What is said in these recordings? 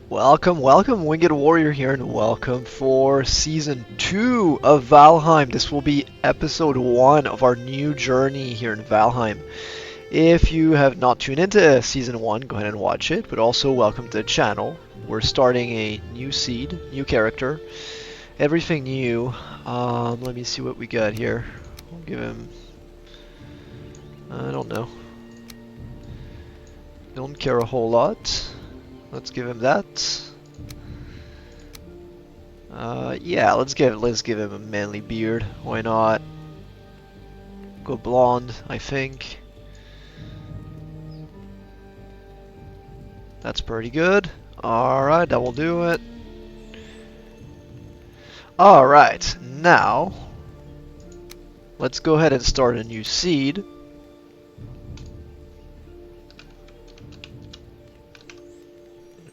Welcome, welcome, Winged Warrior here, and welcome for Season 2 of Valheim. This will be Episode 1 of our new journey here in Valheim. If you have not tuned into Season 1, go ahead and watch it, but also welcome to the channel. We're starting a new seed, new character, everything new. Let me see what we got here. We'll give him... I don't know. Don't care a whole lot. Let's give him that. Yeah, let's give him a manly beard. Why not? Go blonde, I think. That's pretty good. Alright, that will do it. Alright, now let's go ahead and start a new seed.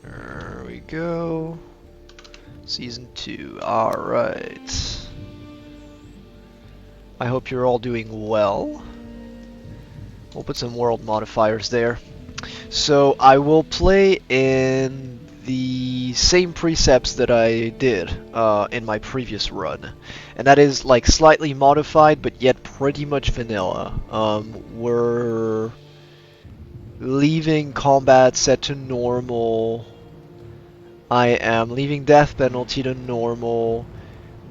There we go. Season 2. Alright. I hope you're all doing well. We'll put some world modifiers there. So I will play in the same precepts that I did in my previous run. And that is like slightly modified, but yet pretty much vanilla. We're leaving combat set to normal. I am leaving death penalty to normal.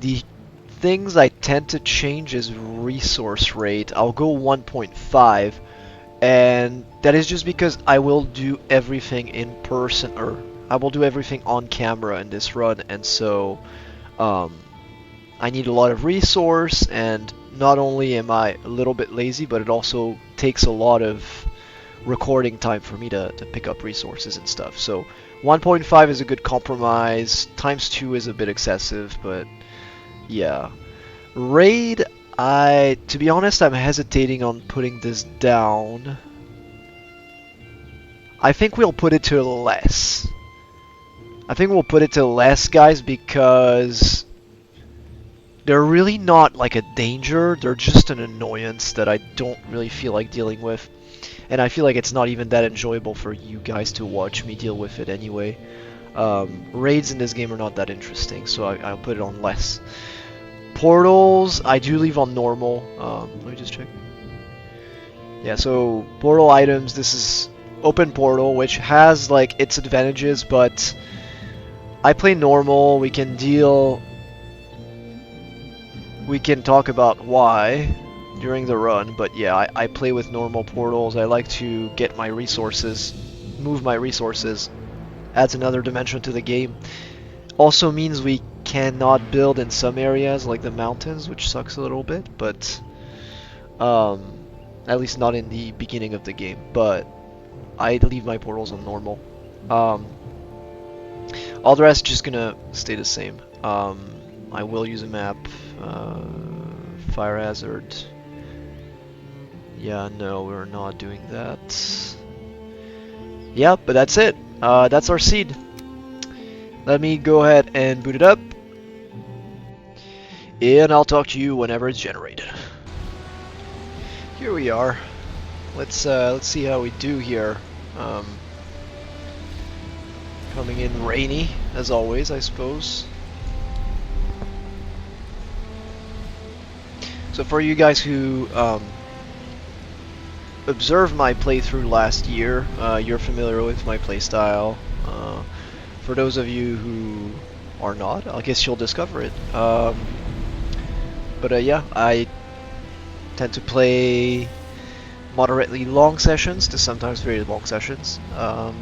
The things I tend to change is resource rate. I'll go 1.5, and that is just because I will do everything in person, or I will do everything on camera in this run, and so I need a lot of resource, and not only am I a little bit lazy, but it also takes a lot of recording time for me to pick up resources and stuff. So 1.5 is a good compromise. Times 2 is a bit excessive, but yeah. Raid, to be honest, I'm hesitating on putting this down. I think we'll put it to less. I think we'll put it to less, guys, because they're really not like a danger. They're just an annoyance that I don't really feel like dealing with. And I feel like it's not even that enjoyable for you guys to watch me deal with it anyway. Raids in this game are not that interesting, so I'll put it on less. Portals, I do leave on normal. Let me just check. Yeah, so portal items, this is open portal, which has like its advantages, but I play normal. We can talk about why during the run, but yeah, I play with normal portals. I like to get my resources, move my resources. Adds another dimension to the game. Also means we cannot build in some areas like the mountains, which sucks a little bit, but at least not in the beginning of the game. But I leave my portals on normal. All the rest just gonna stay the same. I will use a map. Fire hazard. Yeah, no, we're not doing that. Yeah, but that's it. That's our seed. Let me go ahead and boot it up. And I'll talk to you whenever it's generated. Here we are. Let's see how we do here. Coming in rainy, as always, I suppose. So for you guys who observed my playthrough last year, you're familiar with my playstyle. For those of you who are not, I guess you'll discover it. But yeah, I tend to play moderately long sessions to sometimes very long sessions. I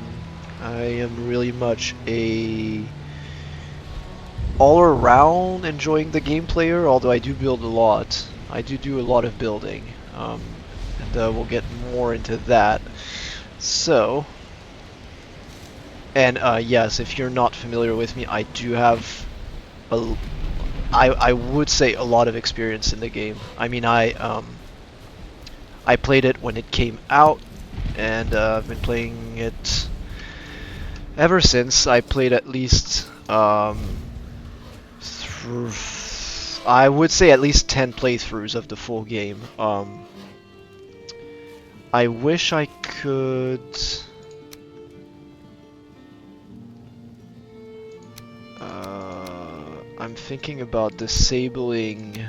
am really much a all-around enjoying the game player, although I do build a lot. I do a lot of building, and we'll get more into that. So, and yes, if you're not familiar with me, I do have I would say a lot of experience in the game. I mean, I played it when it came out, and I've been playing it ever since. I played at least I would say at least 10 playthroughs of the full game. I wish I could I'm thinking about disabling...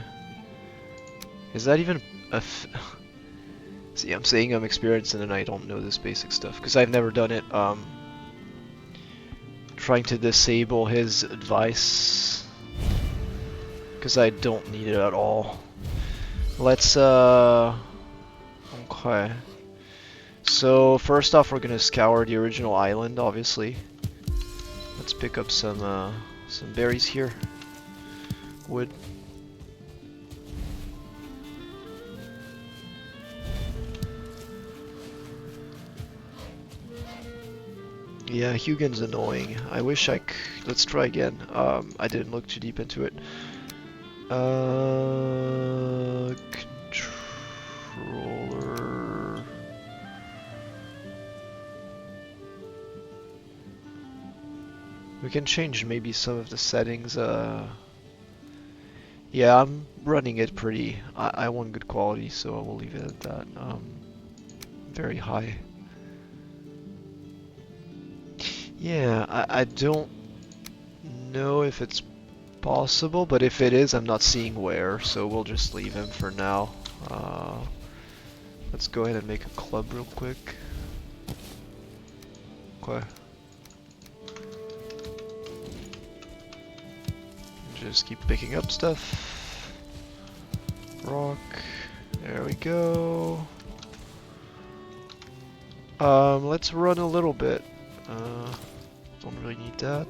Is that even a... See, I'm saying I'm experienced and I don't know this basic stuff, because I've never done it. Trying to disable his advice, because I don't need it at all. Let's, okay. So, first off, we're gonna scour the original island, obviously. Let's pick up some berries here. Wood. Yeah, Hugin's annoying. I wish I could... Let's try again. I didn't look too deep into it. Controller... We can change maybe some of the settings. Yeah, I'm running it pretty... I want good quality, so I will leave it at that. Very high. Yeah, I don't know if it's possible, but if it is, I'm not seeing where, so we'll just leave him for now. Let's go ahead and make a club real quick. Okay. Just keep picking up stuff. Rock. There we go. Let's run a little bit. Don't really need that.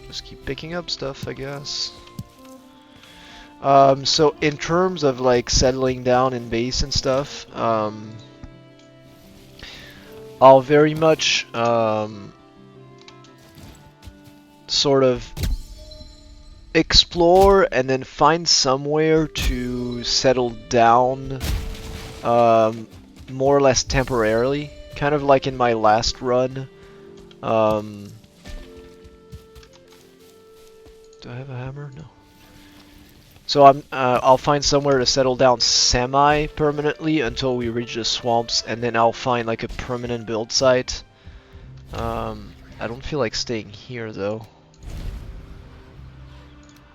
Just keep picking up stuff, I guess. So in terms of like settling down in base and stuff, I'll very much sort of explore and then find somewhere to settle down more or less temporarily, kind of like in my last run. Do I have a hammer? No. So I'll find somewhere to settle down semi-permanently until we reach the swamps, and then I'll find like a permanent build site. I don't feel like staying here though.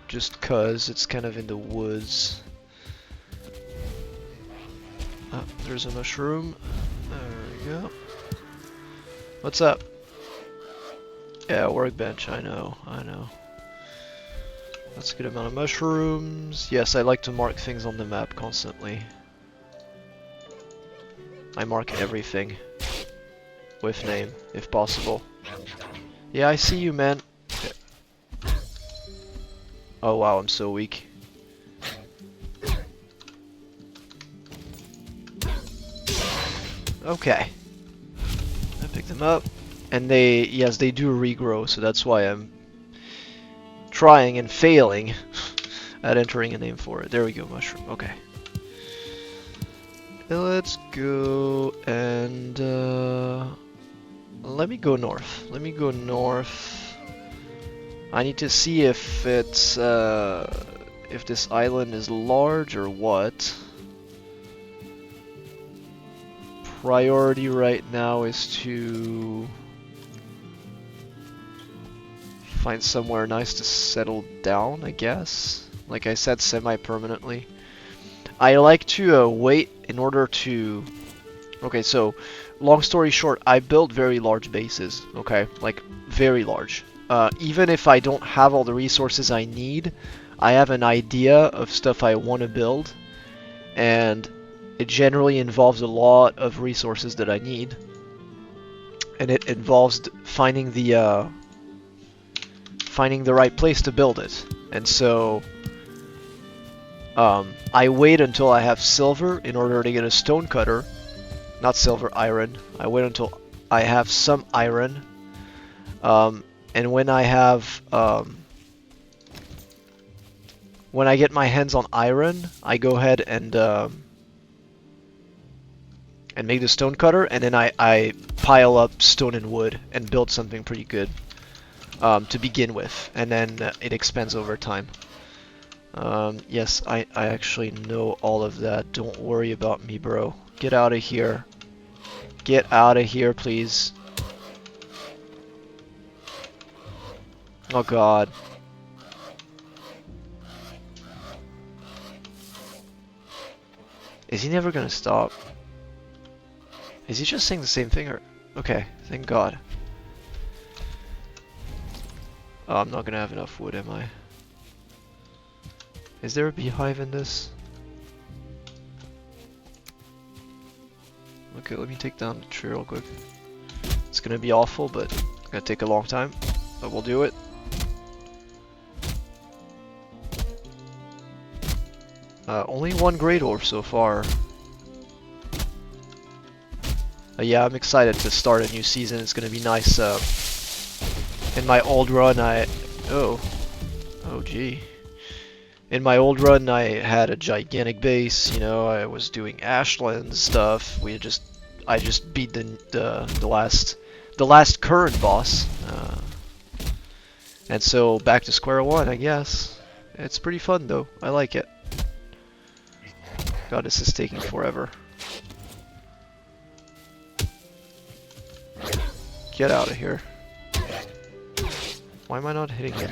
Just cause it's kind of in the woods. Oh, there's a mushroom. There we go. What's up? Yeah, workbench, I know. That's a good amount of mushrooms. Yes, I like to mark things on the map constantly. I mark everything with name, if possible. Yeah, I see you, man. Okay. Oh wow, I'm so weak. Okay. I picked them up. And they, yes, they do regrow, so that's why I'm trying and failing at entering a name for it. There we go, mushroom. Okay. Let's go and let me go north. I need to see if it's if this island is large or what. Priority right now is to find somewhere nice to settle down, I guess. Like I said, semi-permanently. I like to wait in order to... Okay, so, long story short, I built very large bases, okay? Like, very large. Even if I don't have all the resources I need, I have an idea of stuff I want to build, and it generally involves a lot of resources that I need. And it involves finding the right place to build it. And so I wait until I have silver in order to get a stone cutter. Not silver, iron. I wait until I have some iron. And when I have when I get my hands on iron, I go ahead and make the stone cutter, and then I pile up stone and wood and build something pretty good. To begin with, and then it expands over time. Yes, I actually know all of that. Don't worry about me, bro. Get out of here. Get out of here, please. Oh god. Is he never gonna stop? Is he just saying the same thing or... Okay, thank god. Oh, I'm not gonna have enough wood, am I? Is there a beehive in this? Okay, let me take down the tree real quick. It's gonna be awful, but it's gonna take a long time. But we'll do it. Only one great orb so far. Yeah, I'm excited to start a new season. It's gonna be nice. In my old run, oh gee. In my old run, I had a gigantic base. You know, I was doing Ashlands stuff. I just beat the last current boss. And so back to square one, I guess. It's pretty fun though. I like it. God, this is taking forever. Get out of here. Why am I not hitting him?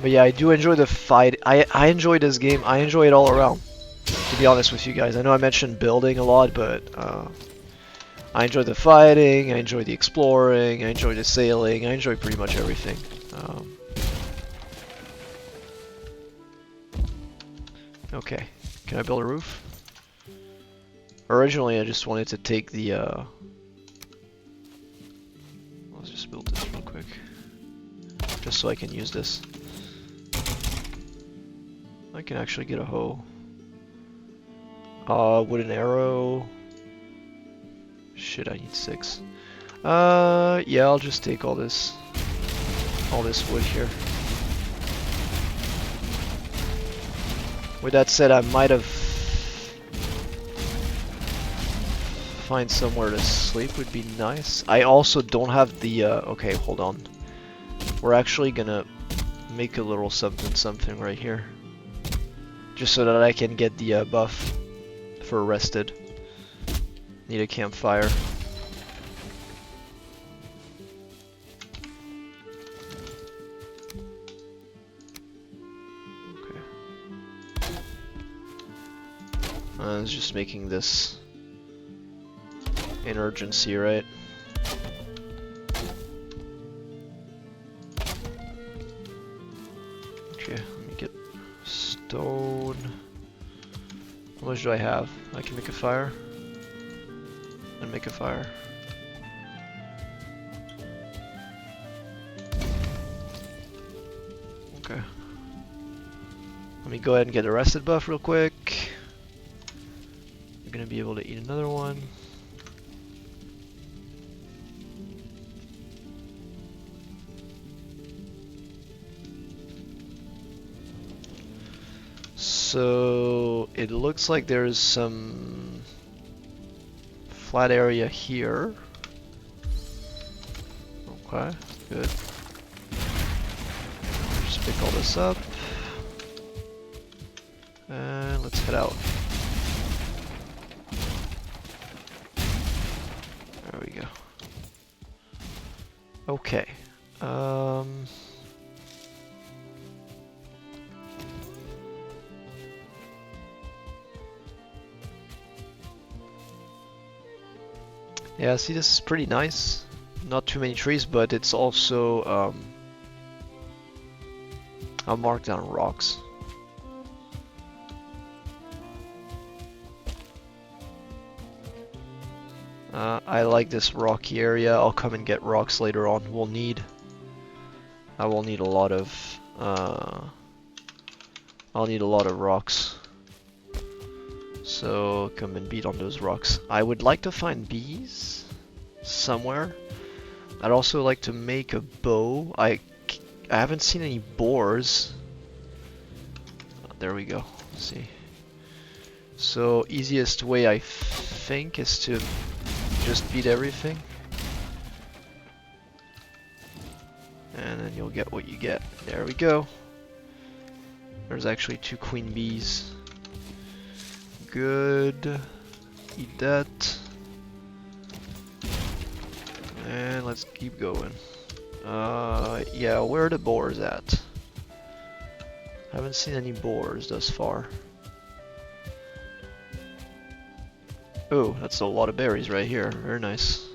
But yeah, I do enjoy the fight. I enjoy this game. I enjoy it all around, to be honest with you guys. I know I mentioned building a lot, but I enjoy the fighting, I enjoy the exploring, I enjoy the sailing, I enjoy pretty much everything. Okay, can I build a roof? Originally I just wanted to take the let's just build this real quick. Just so I can use this. I can actually get a hoe. Wooden arrow. Shit, I need 6. Yeah, I'll just take all this wood here. With that said, I might have find somewhere to sleep would be nice. I also don't have the okay, hold on. We're actually gonna make a little something right here. Just so that I can get the buff for rested. Need a campfire. Okay. I was just making this in urgency, right? Okay, let me get stone. How much do I have? I can make a fire. And make a fire. Okay. Let me go ahead and get a rested buff real quick. You're gonna be able to eat another one. So it looks like there's some flat area here. Okay, good. Just pick all this up. And let's head out. There we go. Okay. Yeah, see, this is pretty nice. Not too many trees, but it's also I'll mark down rocks. I like this rocky area. I'll come and get rocks later on. I will need a lot of I'll need a lot of rocks. So come and beat on those rocks. I would like to find bees somewhere. I'd also like to make a bow. I haven't seen any boars. There we go. Let's see. So easiest way I think is to just beat everything. And then you'll get what you get. There we go. There's actually 2 queen bees. Good. Eat that. And let's keep going. Yeah, where are the boars at? Haven't seen any boars thus far. Oh, that's a lot of berries right here. Very nice.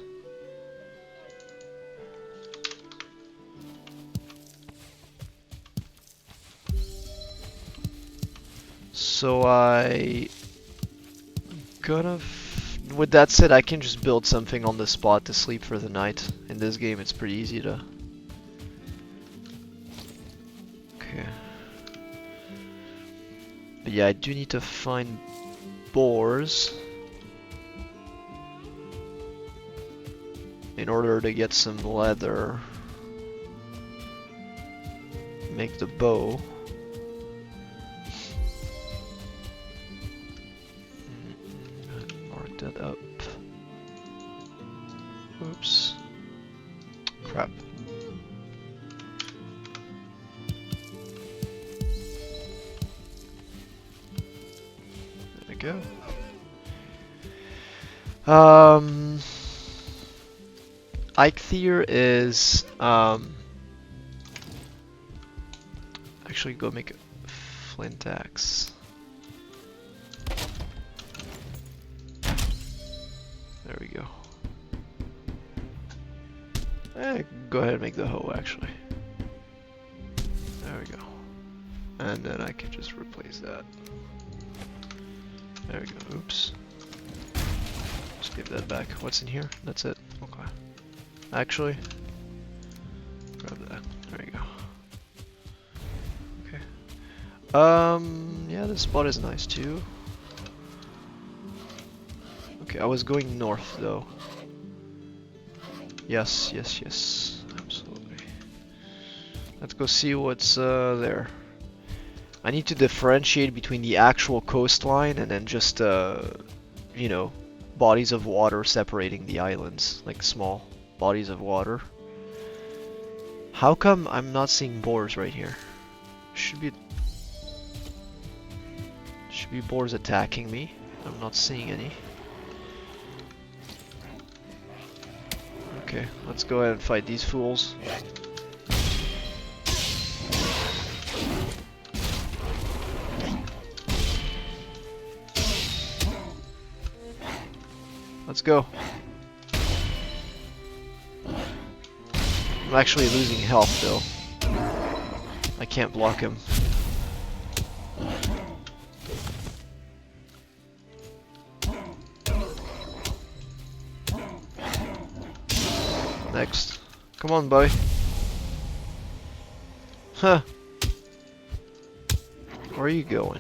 So with that said, I can just build something on the spot to sleep for the night. In this game, it's pretty easy to... Okay. But yeah, I do need to find boars in order to get some leather. Make the bow. Mark that up. Oops. Crap. There we go. Eikthyr is actually go make a flint axe. There we go. Go ahead and make the hoe actually. There we go. And then I can just replace that. There we go. Oops. Just give that back. What's in here? That's it. Okay. Actually, grab that. There you go. Okay. Yeah, this spot is nice too. Okay, I was going north though. Yes, yes, yes. Absolutely. Let's go see what's there. I need to differentiate between the actual coastline and then just, you know, bodies of water separating the islands, like small bodies of water. How come I'm not seeing boars right here? Should be boars attacking me. I'm not seeing any. Okay, let's go ahead and fight these fools. Let's go. I'm actually losing health though. I can't block him. Next. Come on, boy. Huh. Where are you going?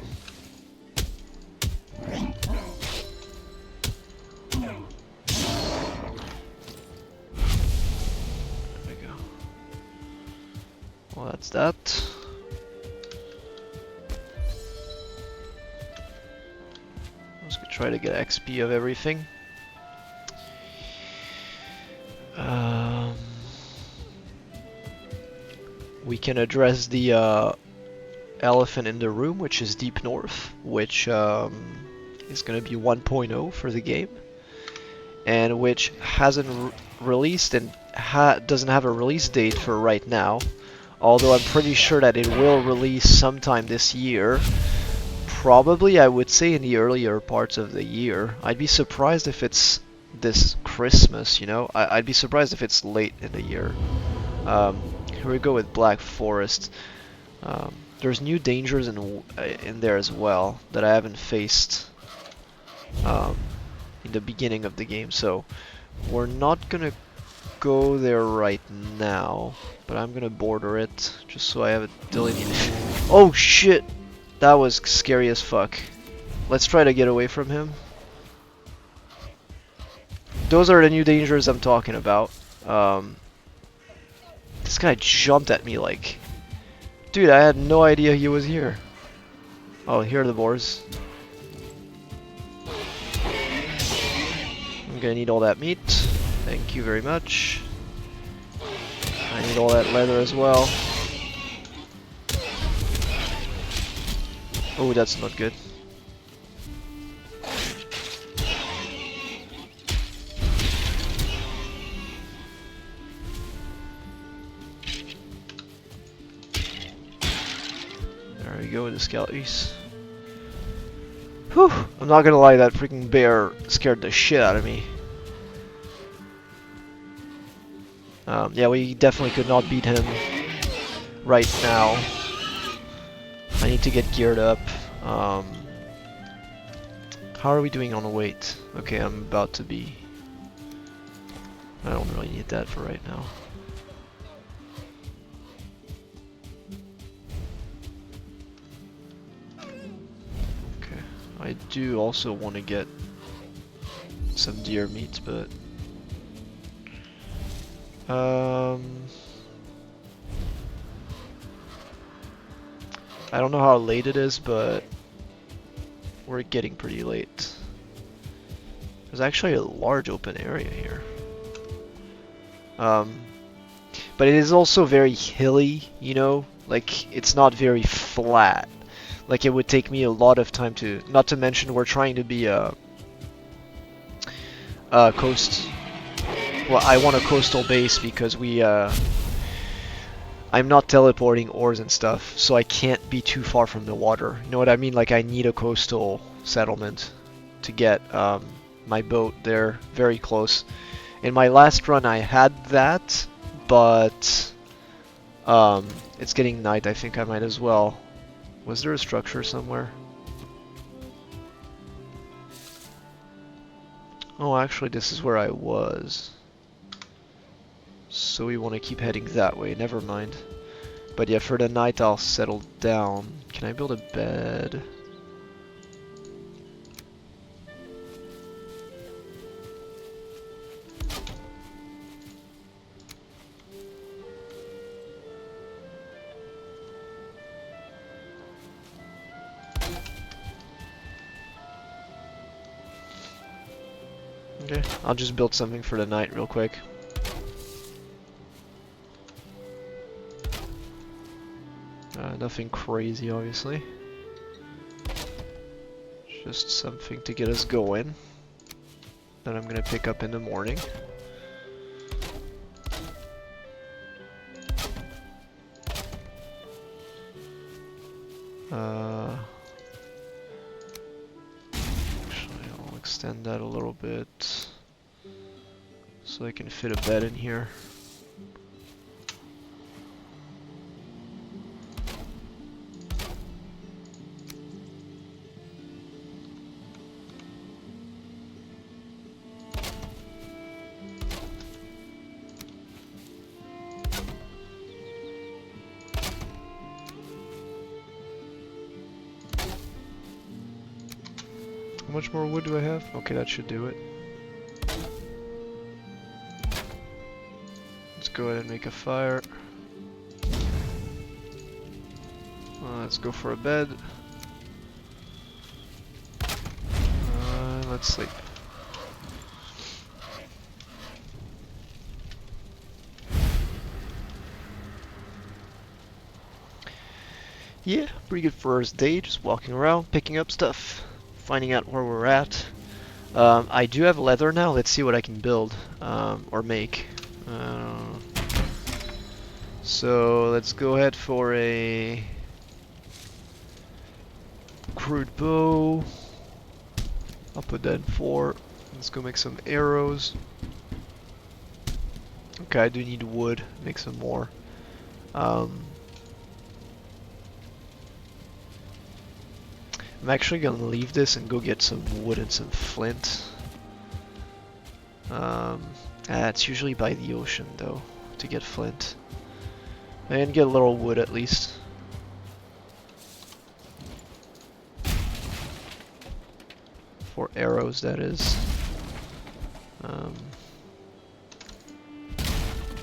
Well, that's that. Let's try to get XP of everything. We can address the elephant in the room, which is deep north, which is going to be 1.0 for the game, and which hasn't released and doesn't have a release date for right now. Although I'm pretty sure that it will release sometime this year. Probably, I would say, in the earlier parts of the year. I'd be surprised if it's this Christmas, you know? I'd be surprised if it's late in the year. Here we go with Black Forest. There's new dangers in there as well that I haven't faced in the beginning of the game. So we're not gonna go there right now, but I'm gonna border it just so I have it deleted. Oh shit! That was scary as fuck. Let's try to get away from him. Those are the new dangers I'm talking about. This guy jumped at me like... Dude, I had no idea he was here. Oh, here are the boars. I'm gonna need all that meat. Thank you very much. I need need all that leather as well. Oh, that's not good. There we go with the skellies. Whew! I'm not gonna lie, that freaking bear scared the shit out of me. Yeah, we definitely could not beat him right now. I need to get geared up. How are we doing on weight? Okay, I'm about to be... I don't really need that for right now. Okay, I do also want to get some deer meat, but... I don't know how late it is, but we're getting pretty late. There's actually a large open area here. But it is also very hilly, you know? Like, it's not very flat. Like, it would take me a lot of time to... Not to mention, we're trying to be a coast... Well, I want a coastal base because we, I'm not teleporting ores and stuff, so I can't be too far from the water. You know what I mean? Like, I need a coastal settlement to get my boat there very close. In my last run I had that, but it's getting night. I think I might as well. Was there a structure somewhere? Oh, actually this is where I was. So we want to keep heading that way, never mind. But yeah, for the night I'll settle down. Can I build a bed? Okay, I'll just build something for the night real quick. Nothing crazy, obviously. Just something to get us going. That I'm gonna pick up in the morning. Actually, I'll extend that a little bit so I can fit a bed in here. How much more wood do I have? Okay, that should do it. Let's go ahead and make a fire. Let's go for a bed. Let's sleep. Yeah, pretty good first day, just walking around, picking up stuff. Finding out where we're at. I do have leather now. Let's see what I can build or make. So let's go ahead for a crude bow. I'll put that in 4. Let's go make some arrows. Okay, I do need wood. Make some more. I'm actually gonna leave this and go get some wood and some flint. It's usually by the ocean though, to get flint. And get a little wood at least. For arrows, that is.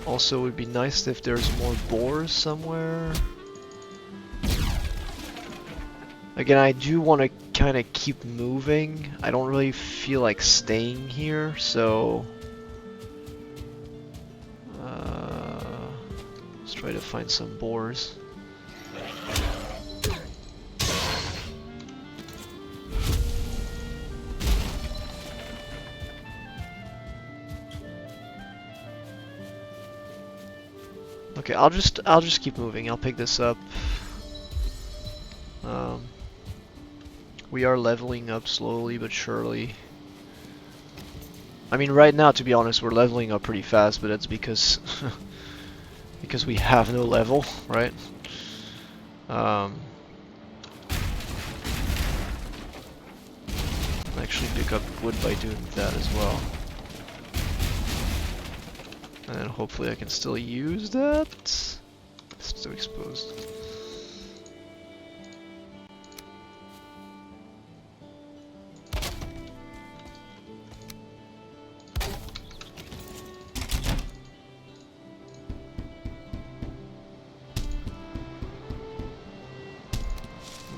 Also, it would be nice if there's more boars somewhere. Again, I do want to kind of keep moving. I don't really feel like staying here, so... Let's try to find some boars. Okay, I'll just keep moving. I'll pick this up. We are leveling up slowly but surely. I mean, right now, to be honest, we're leveling up pretty fast, but that's because because we have no level, right? Actually pick up wood by doing that as well. And then hopefully I can still use that. It's still exposed.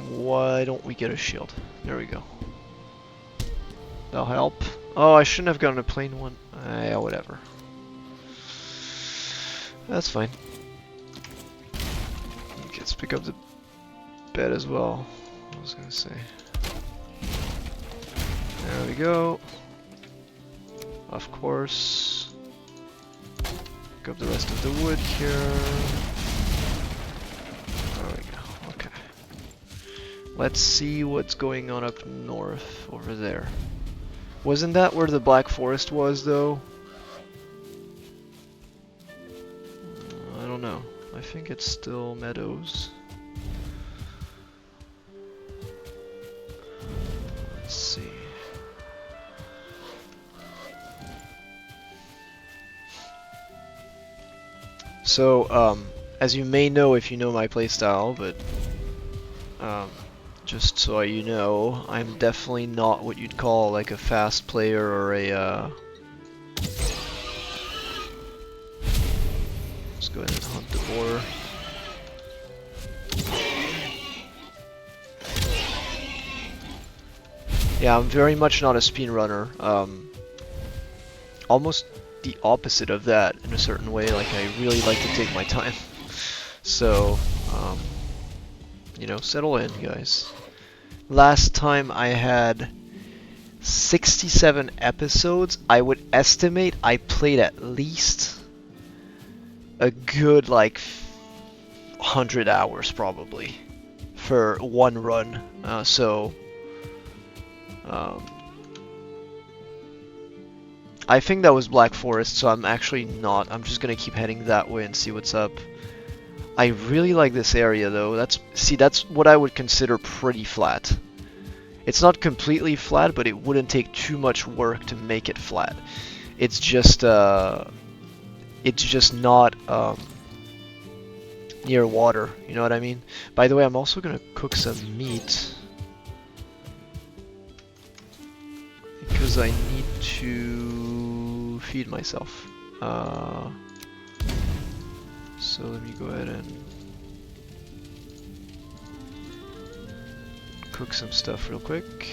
Why don't we get a shield? There we go. That'll help. Oh, I shouldn't have gotten a plain one. Yeah, whatever. That's fine. Okay, let's pick up the bed as well. I was gonna say. There we go. Of course. Pick up the rest of the wood here. There we go. Okay. Let's see what's going on up north over there. Wasn't that where the Black Forest was, though? I don't know. I think it's still meadows. Let's see. So, as you may know if you know my playstyle, but just so you know, I'm definitely not what you'd call like a fast player or a let's go ahead and hunt the boar. Yeah, I'm very much not a speedrunner. Almost the opposite of that in a certain way. Like, I really like to take my time. So, you know, settle in, guys. Last time I had 67 episodes. I would estimate I played at least a good, like, 100 hours, probably, for one run. I think that was Black Forest, so I'm actually not. I'm just gonna keep heading that way and see what's up. I really like this area, though. That's what I would consider pretty flat. It's not completely flat, but it wouldn't take too much work to make it flat. It's just not near water. You know what I mean? By the way, I'm also gonna cook some meat because I need to feed myself. So let me go ahead and cook some stuff real quick.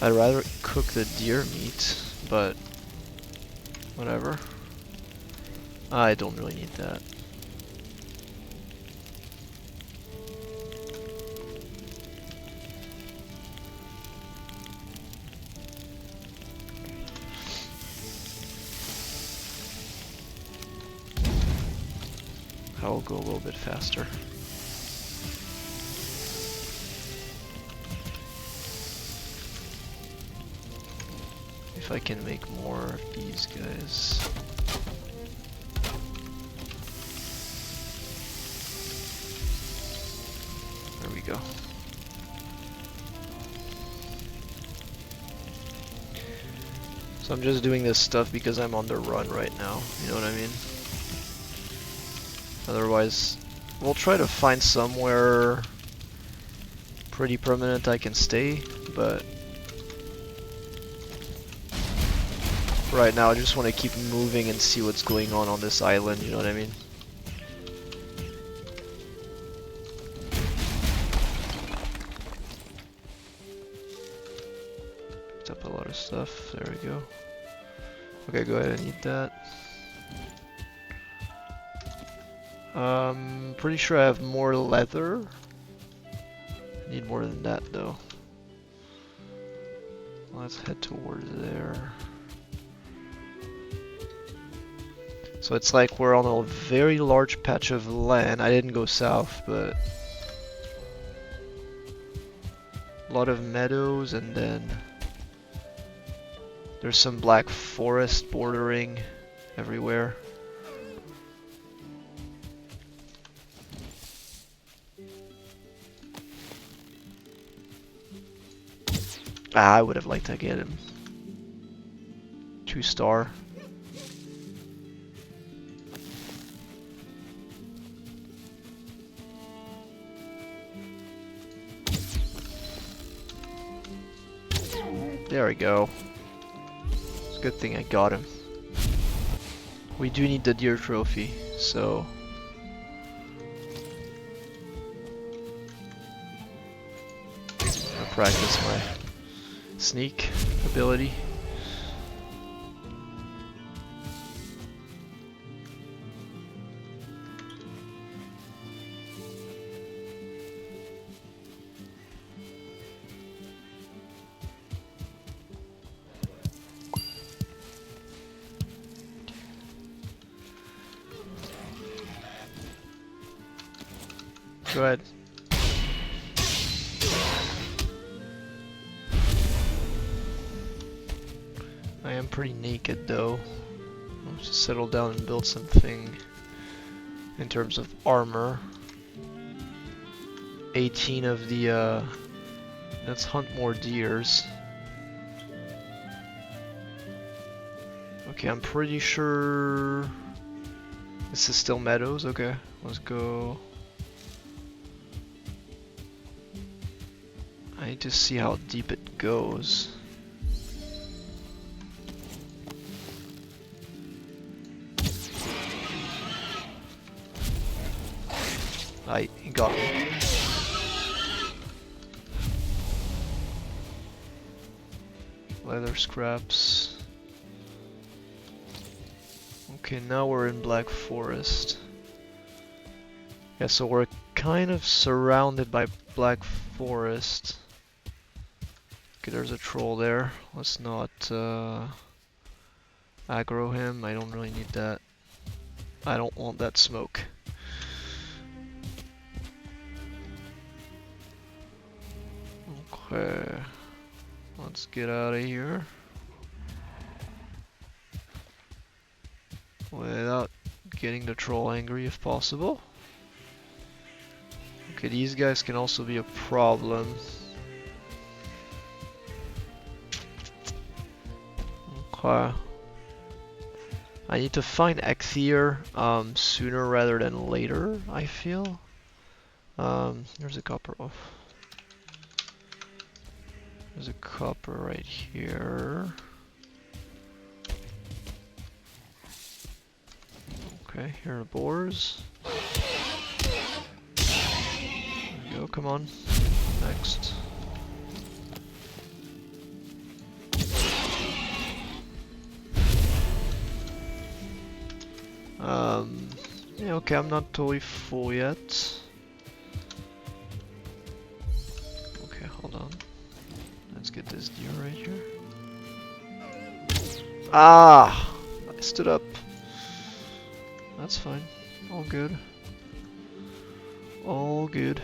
I'd rather cook the deer meat, but whatever. I don't really need that. I'll go a little bit faster. If I can make more of these guys. There we go. So I'm just doing this stuff because I'm on the run right now, you know what I mean? Otherwise, we'll try to find somewhere pretty permanent I can stay, but right now I just want to keep moving and see what's going on this island, you know what I mean? Picked up a lot of stuff, there we go. Okay, go ahead and eat that. Pretty sure I have more leather. I need more than that though. Let's head towards there. So it's like we're on a very large patch of land. I didn't go south, but a lot of meadows, and then there's some black forest bordering everywhere. Ah, I would have liked to get him 2-star. There we go. It's a good thing I got him. We do need the deer trophy, so I'll practice my sneak ability. Go ahead. I am pretty naked though. I'll just settle down and build something in terms of armor. 18 of the, let's hunt more deers. Okay, I'm pretty sure this is still meadows. Okay, let's go. I need to see how deep it goes. He got me. Leather scraps. Okay, now we're in Black Forest. Yeah, so we're kind of surrounded by Black Forest. Okay, there's a troll there. Let's not aggro him. I don't really need that. I don't want that smoke. Okay, let's get out of here without getting the troll angry if possible. Okay, these guys can also be a problem. Okay. I need to find Ecthier sooner rather than later, I feel. There's a copper. Oh. There's a copper right here. Okay, here are boars. There we go, come on. Next. Yeah, okay, I'm not totally full yet. Okay, hold on. Let's get this deer right here. Ah! I stood up. That's fine. All good. All good.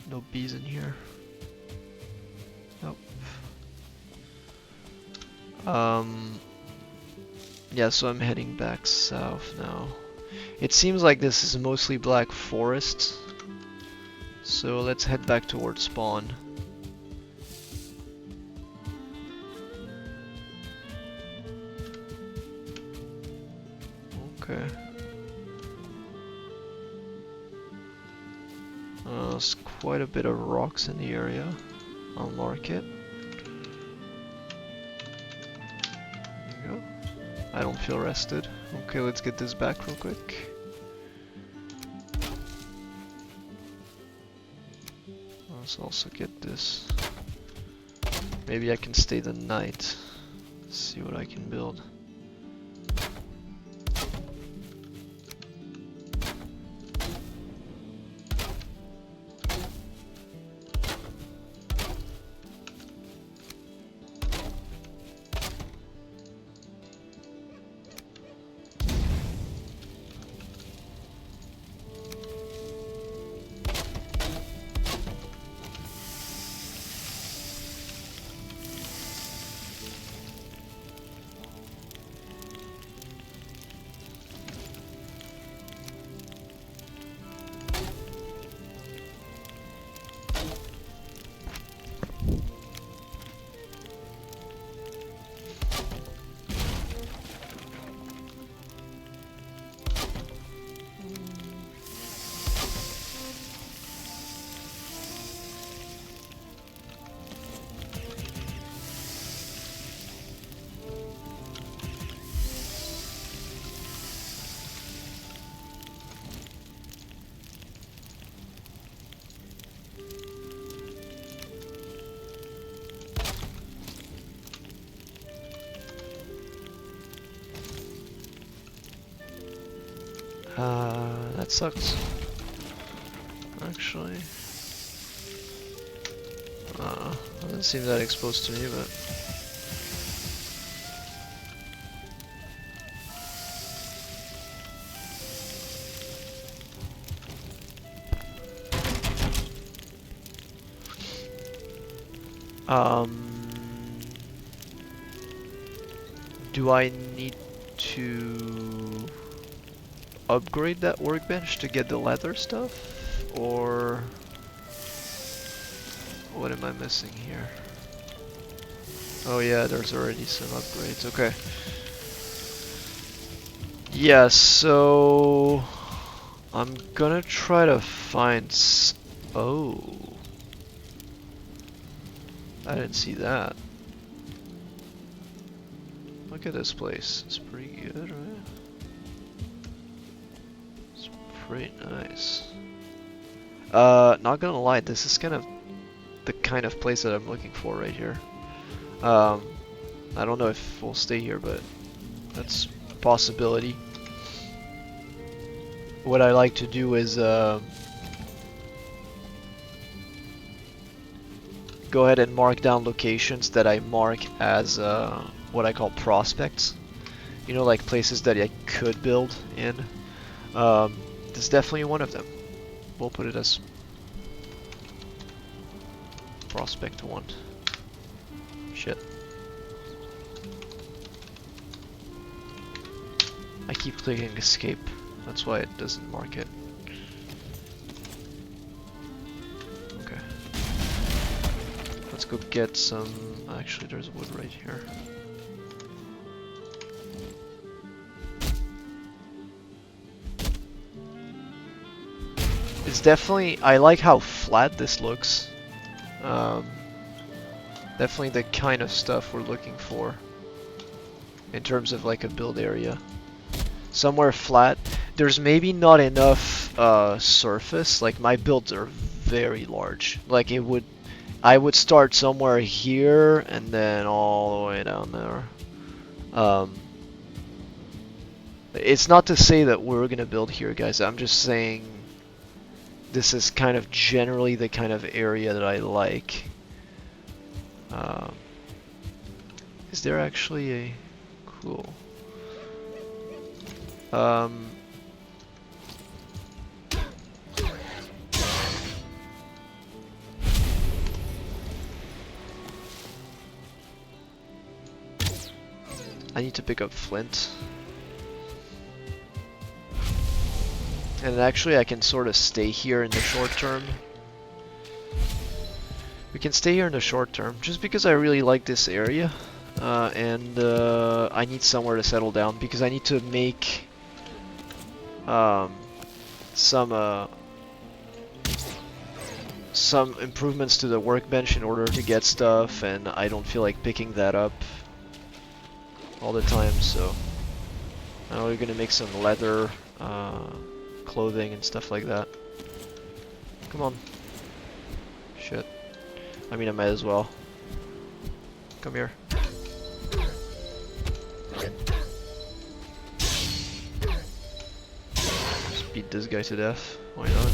No bees in here. Nope. Yeah, so I'm heading back south now. It seems like this is mostly Black Forest. So let's head back towards spawn. Okay. There's quite a bit of rocks in the area. I'll mark it. There you go. I don't feel rested. Okay, let's get this back real quick. Let's also get this. Maybe I can stay the night. See what I can build. That sucks. Actually. Doesn't seem that exposed to me, but... do I need to upgrade that workbench to get the leather stuff? Or what am I missing here? Oh yeah, there's already some upgrades. Okay. Yeah, so I'm gonna try to find oh, I didn't see that. Look at this place. It's pretty good, right? It's pretty nice. Not gonna lie, this is kind of the kind of place that I'm looking for right here. I don't know if we'll stay here, but that's a possibility. What I like to do is go ahead and mark down locations that I mark as what I call prospects. You know, like places that I could build in. This is definitely one of them. We'll put it as prospect 1. Shit. I keep clicking escape. That's why it doesn't mark it. Okay. Let's go get some... Actually, there's wood right here. It's definitely... I like how flat this looks. Definitely the kind of stuff we're looking for in terms of like a build area. Somewhere flat. There's maybe not enough surface. Like my builds are very large. Like I would start somewhere here and then all the way down there. It's not to say that we're gonna build here, guys. I'm just saying this is kind of generally the kind of area that I like. Is there actually a cool? I need to pick up flint. And actually I can sort of stay here in the short term We can stay here in the short term, just because I really like this area, and I need somewhere to settle down, because I need to make some improvements to the workbench in order to get stuff, and I don't feel like picking that up all the time, so now we're gonna make some leather clothing and stuff like that. Come on. Shit. I mean, I might as well. Come here. Just beat this guy to death. Why not?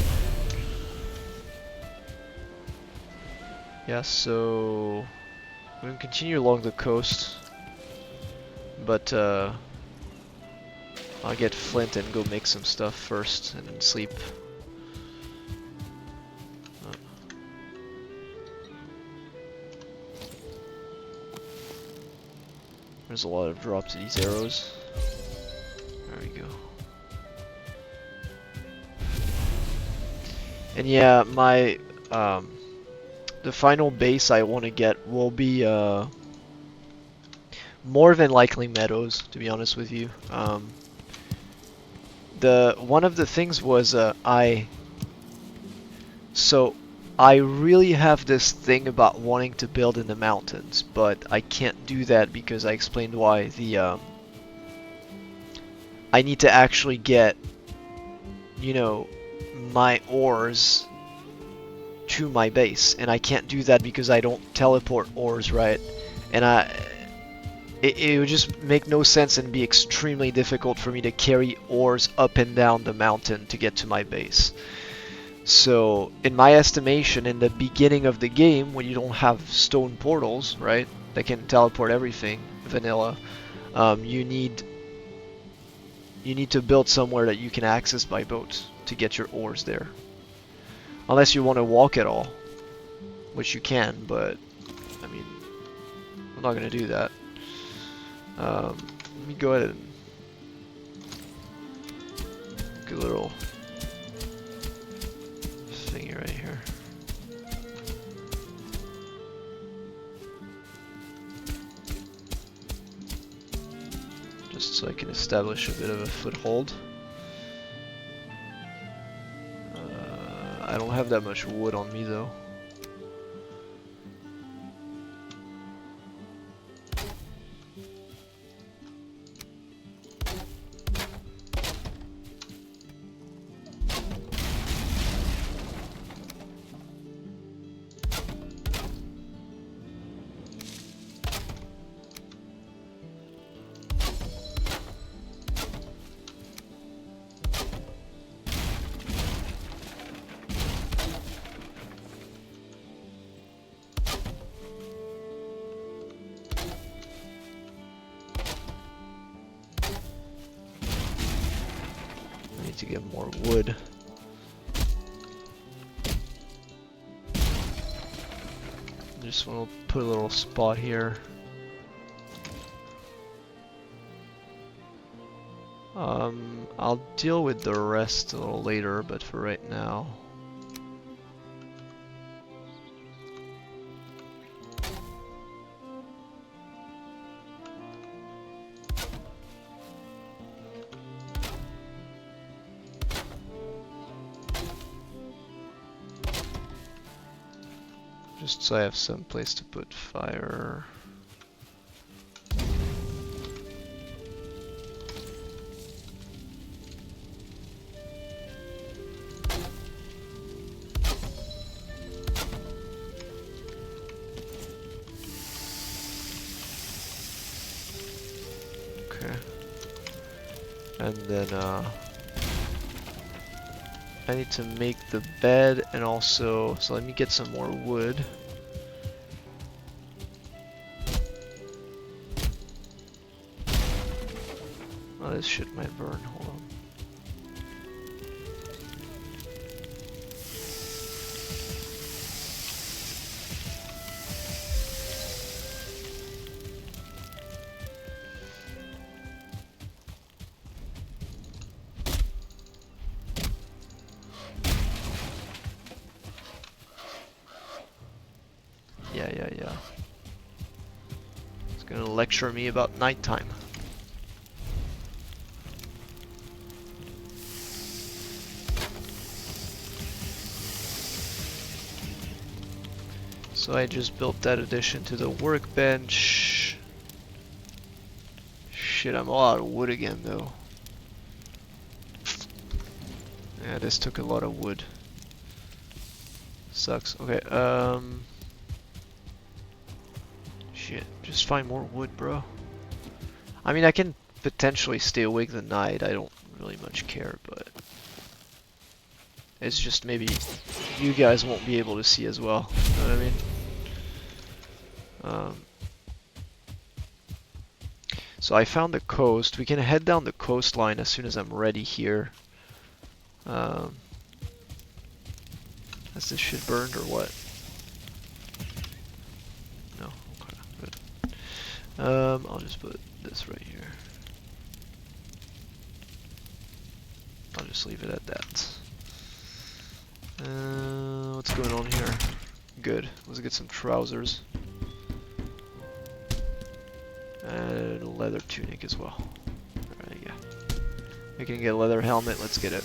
Yeah, so we can continue along the coast, but I'll get flint and go make some stuff first, and then sleep. There's a lot of drop to these arrows. There we go. And yeah, my the final base I want to get will be more than likely meadows, to be honest with you. One of the things was I really have this thing about wanting to build in the mountains, but I can't do that because I explained why. I need to actually get, you know, my ores to my base, and I can't do that because I don't teleport ores, right? And it would just make no sense and be extremely difficult for me to carry ores up and down the mountain to get to my base. So, in my estimation, in the beginning of the game, when you don't have stone portals, right, that can teleport everything, vanilla, you need to build somewhere that you can access by boat to get your ores there. Unless you want to walk at all, which you can, but, I mean, I'm not going to do that. Let me go ahead and get a little thingy right here. Just so I can establish a bit of a foothold. I don't have that much wood on me though. To get more wood. Just want to put a little spot here. I'll deal with the rest a little later, but for right now. Just so I have some place to put fire. Okay. And then I need to make the bed, and also, so let me get some more wood. Oh, this shit might burn, hold on. lecture me about nighttime. So I just built that addition to the workbench. Shit, I'm all out of wood again though. Yeah, this took a lot of wood. Sucks. Okay, shit, just find more wood, bro. I mean, I can potentially stay awake the night. I don't really much care, but it's just maybe you guys won't be able to see as well. You know what I mean? So I found the coast. We can head down the coastline as soon as I'm ready here. Has this shit burned or what? No. Okay, good. I'll just put this right here. I'll just leave it at that. What's going on here? Good. Let's get some trousers. And a leather tunic as well. Alright, yeah. We can get a leather helmet, let's get it.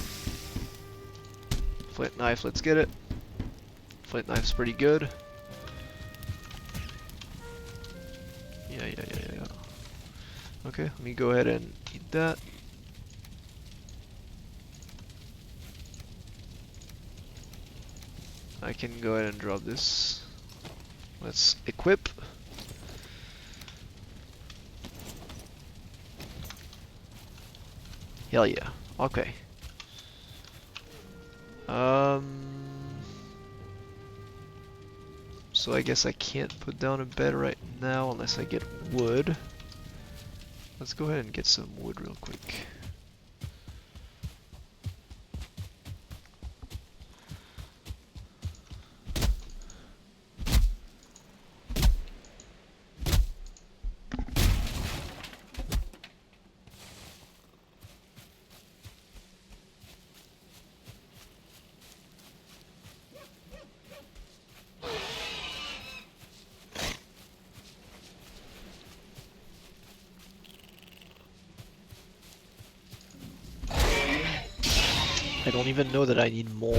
Flint knife, let's get it. Flint knife's pretty good. Yeah. Okay, let me go ahead and eat that. I can go ahead and drop this. Let's equip. Hell yeah. Okay. So I guess I can't put down a bed right now unless I get wood. Let's go ahead and get some wood real quick. I don't even know that I need more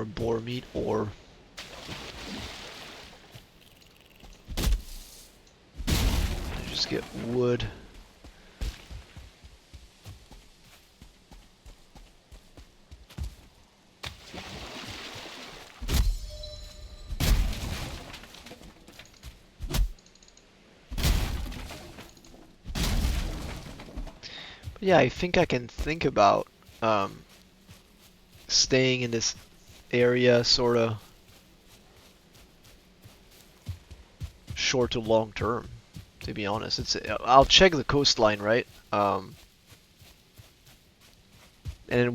boar meat or just get wood. Yeah, I think I can think about staying in this area sorta short to long term, to be honest. I'll check the coastline, right? And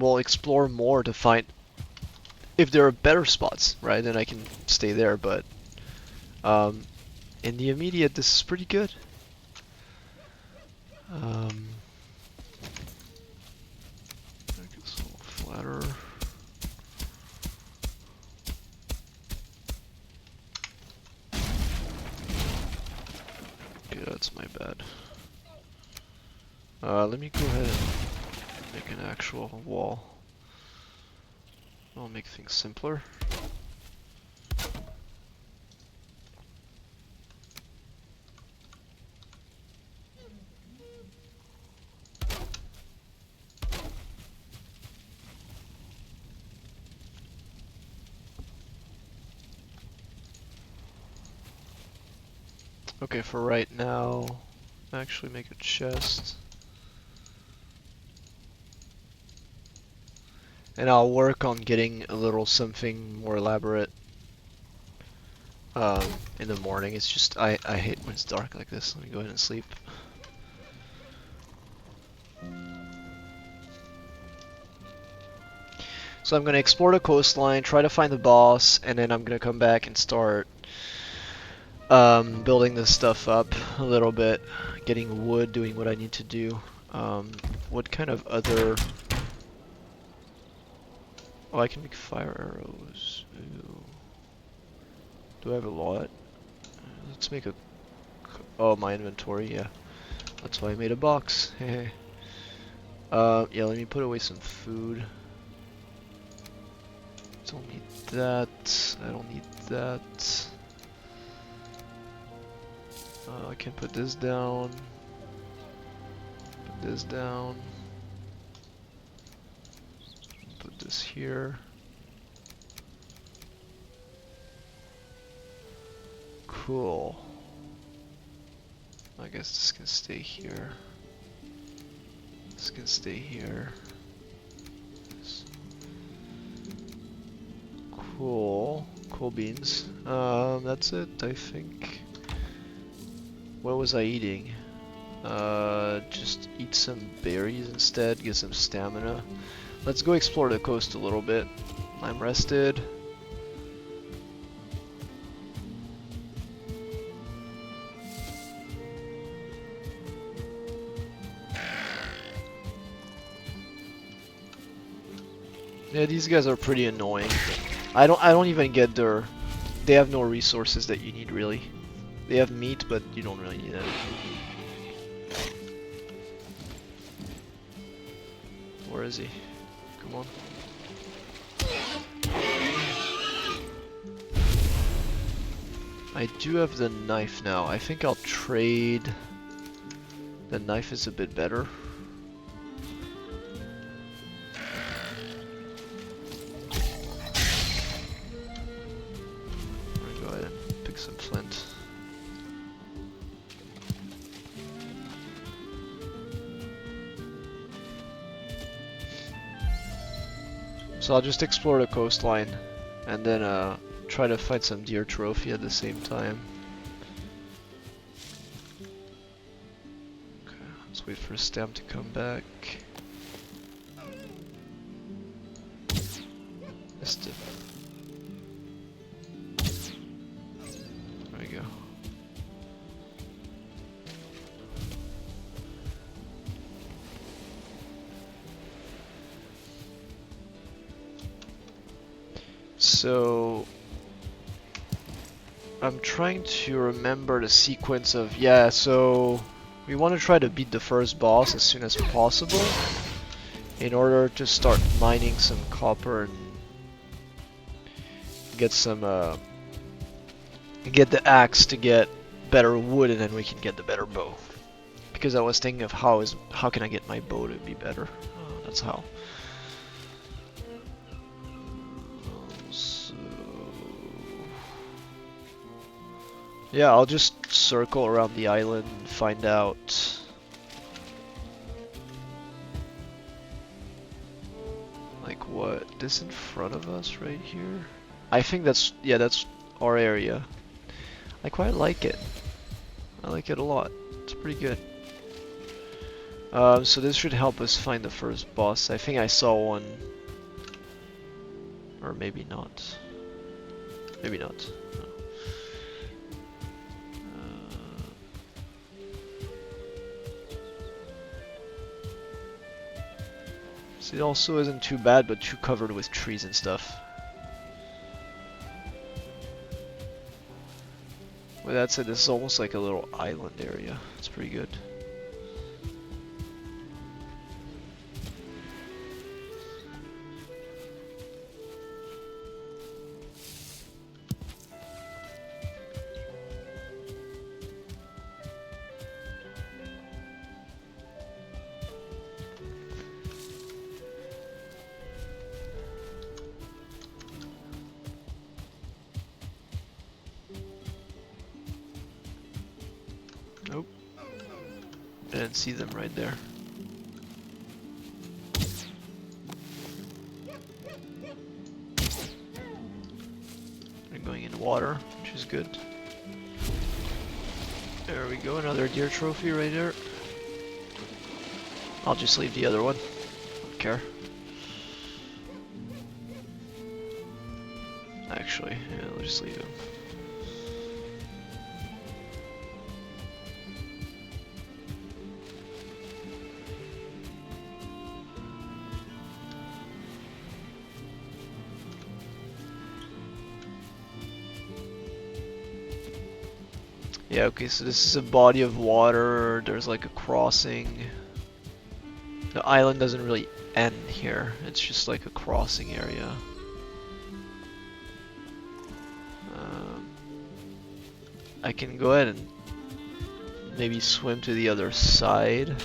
we'll explore more to find if there are better spots, right? Then I can stay there, but in the immediate this is pretty good. Make this a little flatter. Okay, that's my bad. Let me go ahead and make an actual wall. I'll make things simpler. Okay, for right now, actually make a chest. And I'll work on getting a little something more elaborate in the morning. It's just, I hate when it's dark like this. Let me go ahead and sleep. So I'm going to explore the coastline, try to find the boss, and then I'm going to come back and start building this stuff up a little bit, getting wood, doing what I need to do. What kind of other Oh, I can make fire arrows. Ooh. Do I have a lot? Let's make a... Oh, my inventory, yeah. That's why I made a box. Yeah, let me put away some food. Don't need that. I don't need that. I can put this down. Put this down. Put this here. Cool. I guess this can stay here. This can stay here. Cool. Cool beans. That's it, I think. What was I eating? Just eat some berries instead, get some stamina. Let's go explore the coast a little bit. I'm rested. Yeah, these guys are pretty annoying. I don't even get their... They have no resources that you need, really. They have meat, but you don't really need it. Where is he? Come on. I do have the knife now. I think I'll trade... The knife is a bit better. Go ahead and pick some flint. So I'll just explore the coastline and then try to find some deer trophy at the same time. Okay, let's wait for a stamp to come back. Missed it. There we go. So I'm trying to remember the sequence of, yeah, so we want to try to beat the first boss as soon as possible in order to start mining some copper and get some get the axe to get better wood, and then we can get the better bow. Because I was thinking of how can I get my bow to be better. That's how. Yeah, I'll just circle around the island and find out. Like what? This in front of us right here? I think that's, yeah, that's our area. I quite like it. I like it a lot. It's pretty good. So this should help us find the first boss. I think I saw one. Or maybe not. Maybe not. No. So it also isn't too bad, but too covered with trees and stuff. With that said, this is almost like a little island area. It's pretty good. Nope. I didn't see them right there. They're going in water, which is good. There we go, another deer trophy right there. I'll just leave the other one. Don't care. Actually, yeah, I'll just leave him. Yeah, okay, so this is a body of water, there's like a crossing. The island doesn't really end here, it's just like a crossing area. I can go ahead and maybe swim to the other side.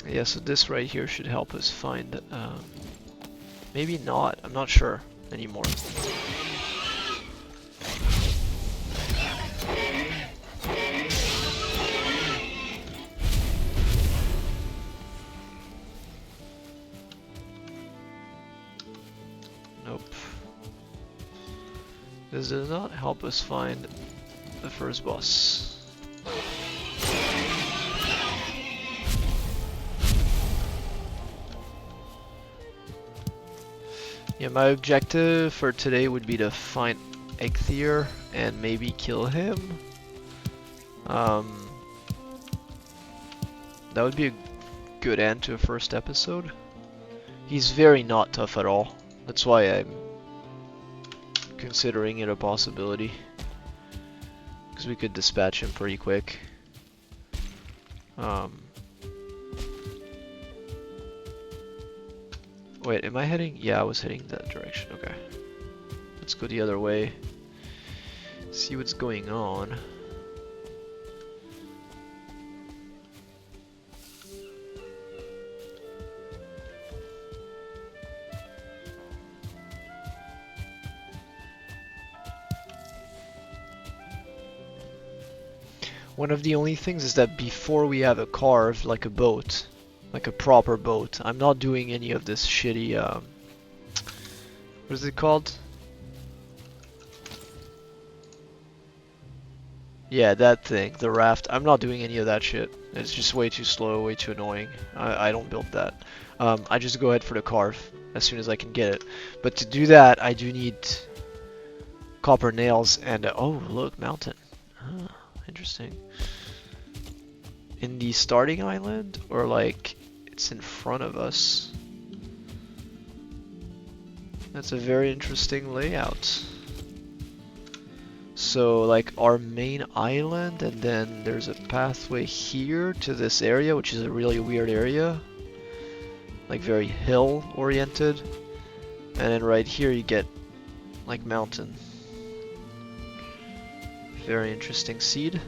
Yeah, so this right here should help us find, maybe not, I'm not sure anymore. Nope. This does not help us find the first boss. Yeah, my objective for today would be to find Eikthyr and maybe kill him. That would be a good end to a first episode. He's very not tough at all. That's why I'm considering it a possibility. Because we could dispatch him pretty quick. Wait, am I heading? Yeah, I was heading that direction. Okay. Let's go the other way. See what's going on. One of the only things is that before we have a carve, like a boat, like a proper boat, I'm not doing any of this shitty, what is it called? Yeah, that thing, the raft. I'm not doing any of that shit. It's just way too slow, way too annoying. I don't build that. I just go ahead for the carve as soon as I can get it. But to do that, I do need copper nails and, oh, look, mountain. Ah, interesting. In the starting island, or like it's in front of us? That's a very interesting layout. So like our main island, and then there's a pathway here to this area, which is a really weird area, like very hill oriented, and then right here you get like mountain. Very interesting seed.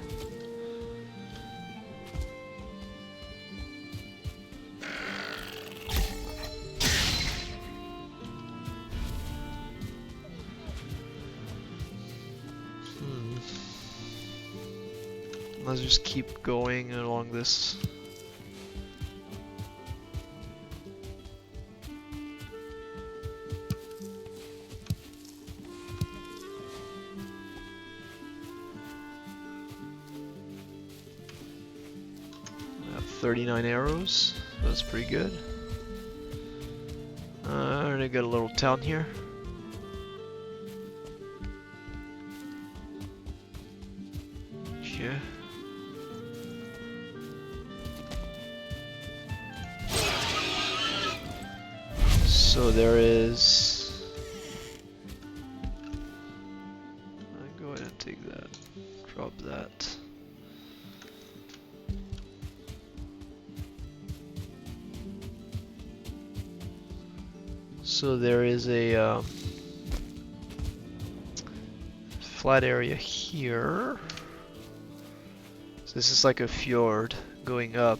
Let's just keep going along this. I have 39 arrows. That's pretty good. I got a little town here. Yeah. So there is. Go ahead and take that. Drop that. So there is a flat area here. So this is like a fjord going up.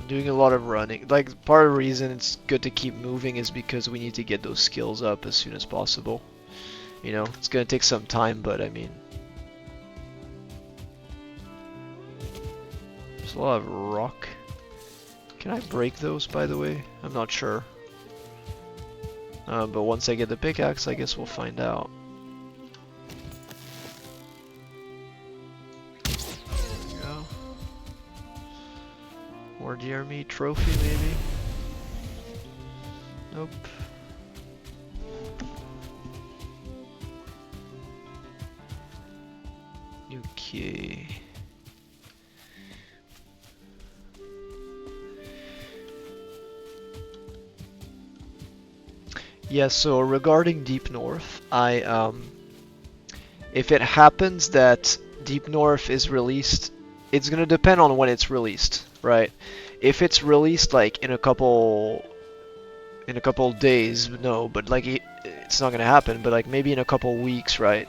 Doing a lot of running. Like, part of the reason it's good to keep moving is because we need to get those skills up as soon as possible. You know, it's gonna take some time, but I mean, there's a lot of rock. Can I break those, by the way? I'm not sure. But once I get the pickaxe, I guess we'll find out. There we go. More deer meat trophy, maybe? Nope. Okay. Yeah, so regarding Deep North, if it happens that Deep North is released, it's gonna depend on when it's released, right? If it's released like in a couple days, no, but like it's not gonna happen, but like maybe in a couple weeks, right?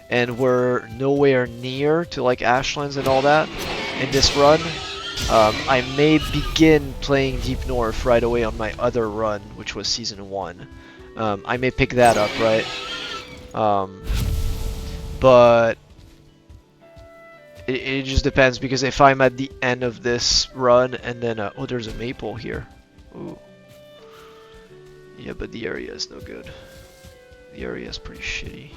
And we're nowhere near to like Ashlands and all that in this run, I may begin playing Deep North right away on my other run, which was Season 1. I may pick that up, right? But it just depends, because if I'm at the end of this run and then, oh, there's a maple here. Ooh. Yeah, but the area is no good. The area is pretty shitty.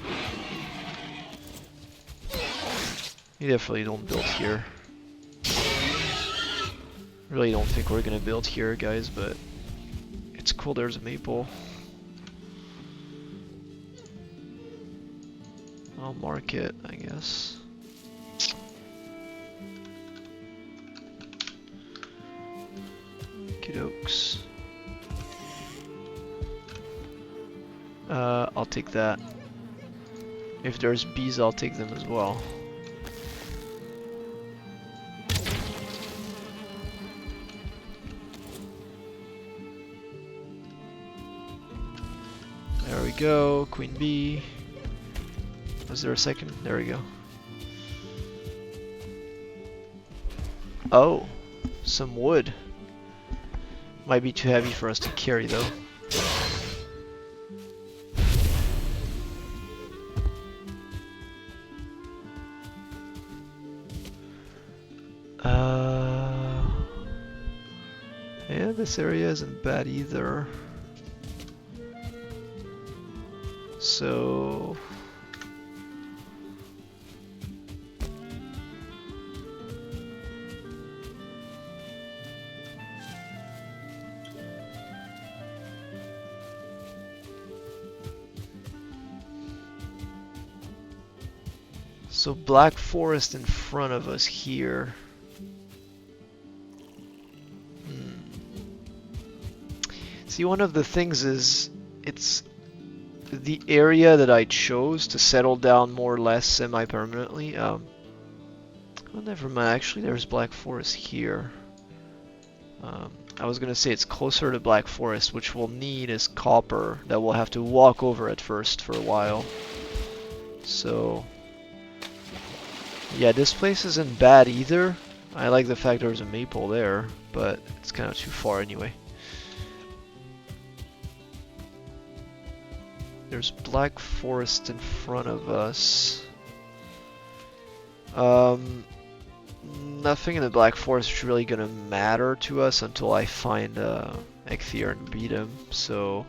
You definitely don't build here. Really don't think we're gonna build here, guys, but it's cool there's a maple. I'll mark it, I guess. Okey-dokes. I'll take that. If there's bees, I'll take them as well. There we go, queen bee. Was there a second? There we go. Oh, some wood. Might be too heavy for us to carry though. Yeah, this area isn't bad either. So Black Forest in front of us here. See, one of the things is it's the area that I chose to settle down more or less semi-permanently. Oh, never mind. Actually, there's Black Forest here. I was gonna say it's closer to Black Forest, which we'll need is copper that we'll have to walk over at first for a while. So yeah, this place isn't bad either. I like the fact there's a maple there, but it's kind of too far anyway. There's Black Forest in front of us. Nothing in the Black Forest is really gonna matter to us until I find Ecthier and beat him, so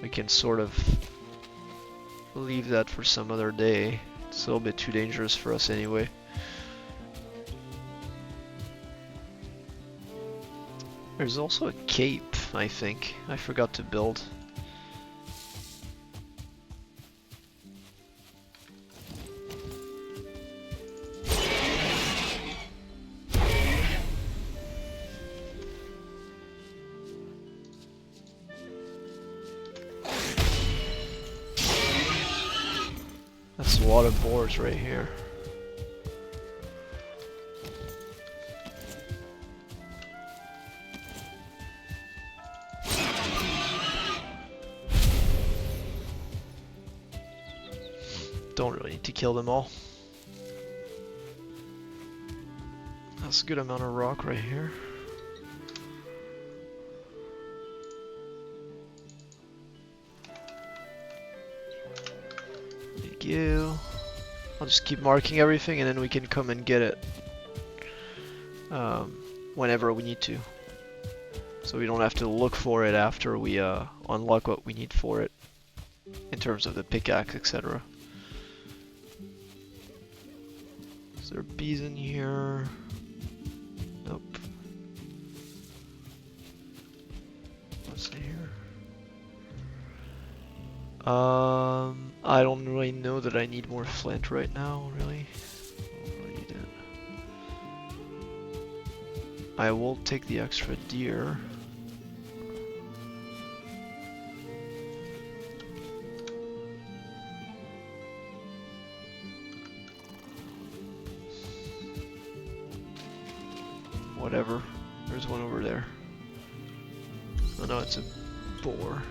we can sort of leave that for some other day. It's a little bit too dangerous for us anyway. There's also a cape, I think. I forgot to build. That's a lot of boars right here. Don't really need to kill them all. That's a good amount of rock right here. go. I'll just keep marking everything and then we can come and get it whenever we need to. So we don't have to look for it after we unlock what we need for it in terms of the pickaxe, etc. Is there bees in here? Nope. What's in here? I don't really know that I need more flint right now, really. I don't really need it. I will take the extra deer. Whatever. There's one over there. Oh no, it's a boar.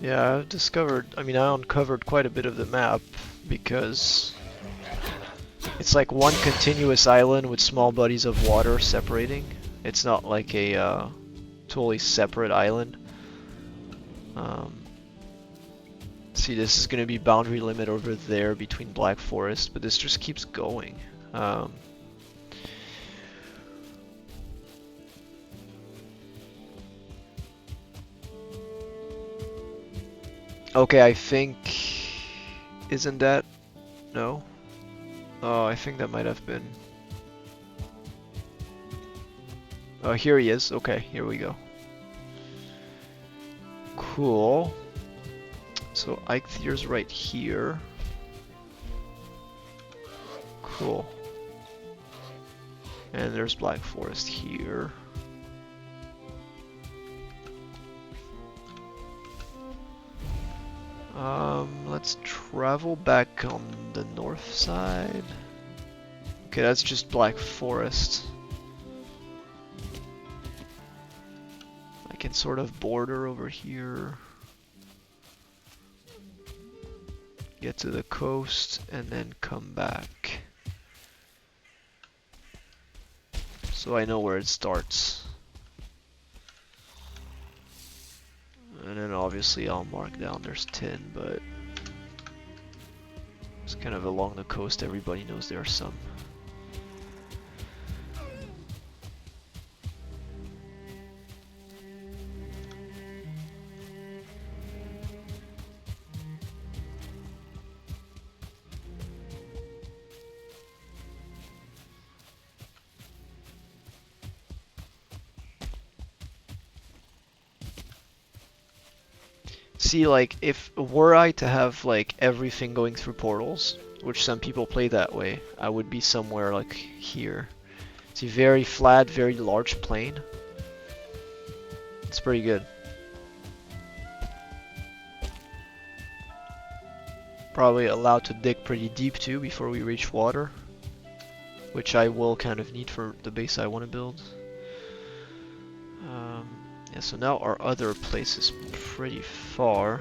Yeah, I've discovered, I uncovered quite a bit of the map because it's like one continuous island with small bodies of water separating. It's not like a totally separate island. See, this is going to be boundary limit over there between Black Forest, but this just keeps going. Okay, I think... Isn't that... No? Oh, I think that might have been... Oh, here he is. Okay, here we go. Cool. So Eikthyre's right here. Cool. And there's Black Forest here. Let's travel back on the north side. Okay, that's just Black Forest. I can sort of border over here. Get to the coast and then come back. So I know where it starts. And then obviously I'll mark down there's 10, but it's kind of along the coast, everybody knows there are some. See, like, if were I to have, like, everything going through portals, which some people play that way, I would be somewhere, like, here. See, very flat, very large plain. It's pretty good. Probably allowed to dig pretty deep, too, before we reach water. Which I will kind of need for the base I want to build. Yeah, so now our other place is pretty far.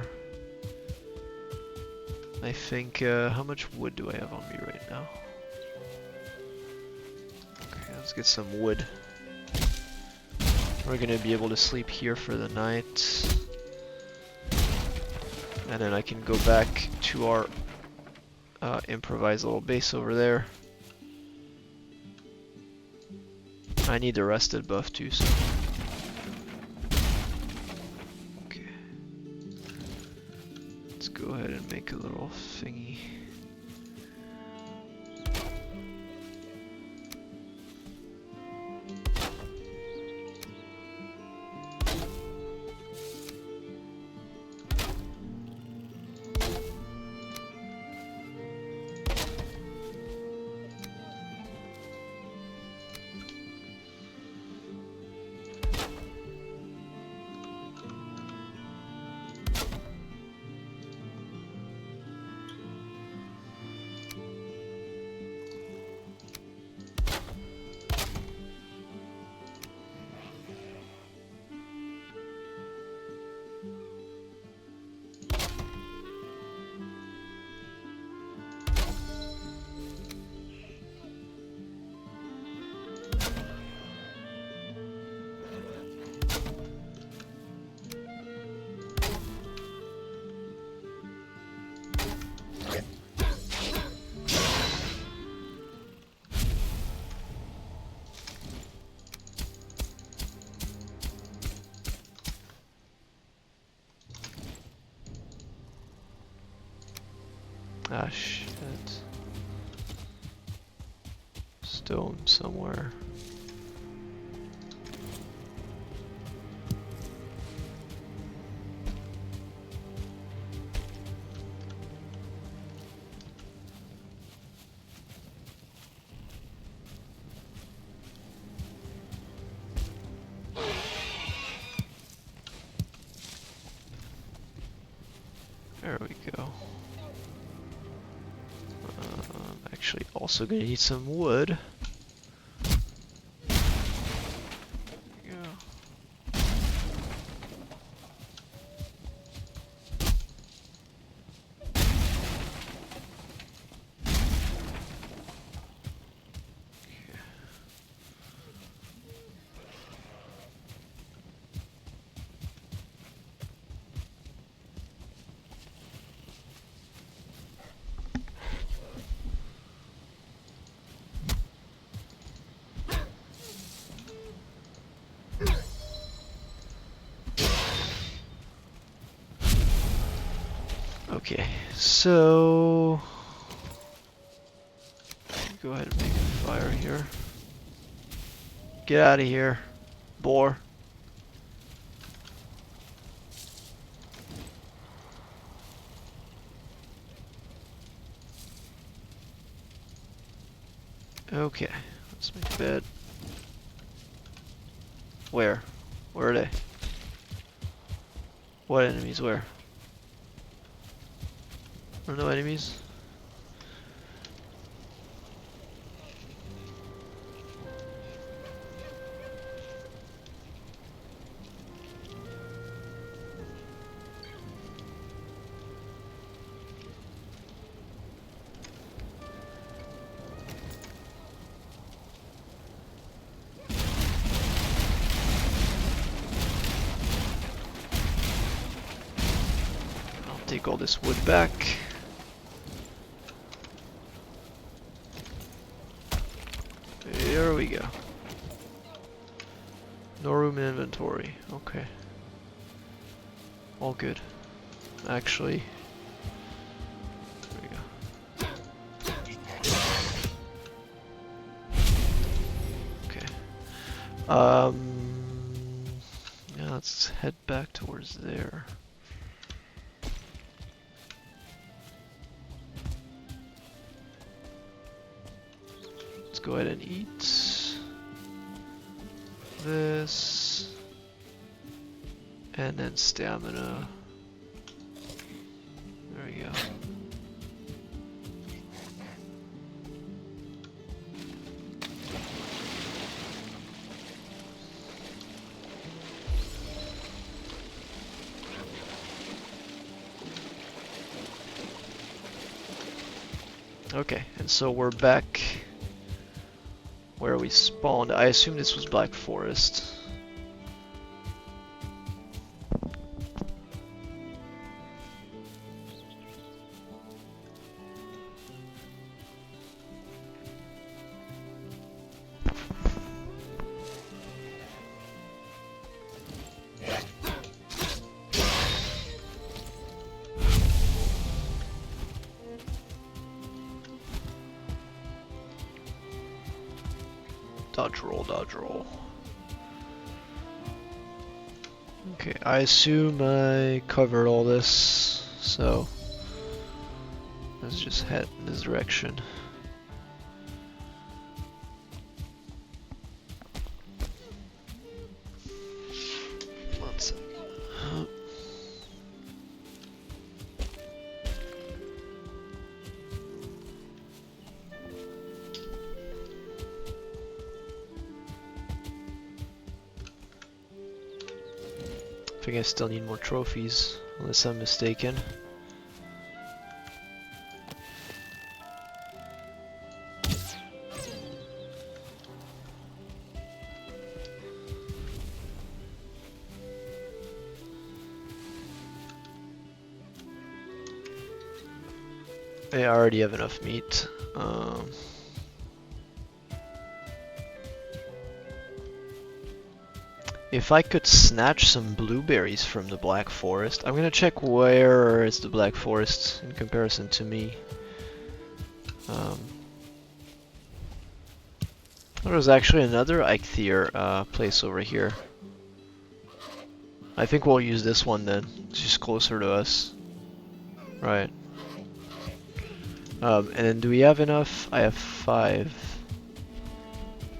I think, how much wood do I have on me right now? Okay, let's get some wood. We're gonna be able to sleep here for the night. And then I can go back to our improvised little base over there. I need the rested buff too, so... Go ahead and make a little thingy. Ah, shit. Stone somewhere. There we go. Actually, also gonna need some wood. There we go. Okay, so go ahead and make a fire here. Get out of here, boar. Okay, let's make a bed. Where? Where are they? What enemies? Where? There are no enemies? I'll take all this wood back. There we go. No room in inventory. Okay. All good. Actually, there we go. Okay. Yeah, let's head back towards there. Let's go ahead and eat this, and then stamina. There we go. Okay, and so we're back where we spawned. I assume this was Black Forest. Dodge roll, dodge roll. Okay, I assume I covered all this, so let's just head in this direction. Let's I think I still need more trophies, unless I'm mistaken. I already have enough meat. If I could snatch some blueberries from the Black Forest, I'm gonna check where is the Black Forest in comparison to me. There's actually another Eikthyr place over here. I think we'll use this one then. It's just closer to us. Right. And then do we have enough? I have 5.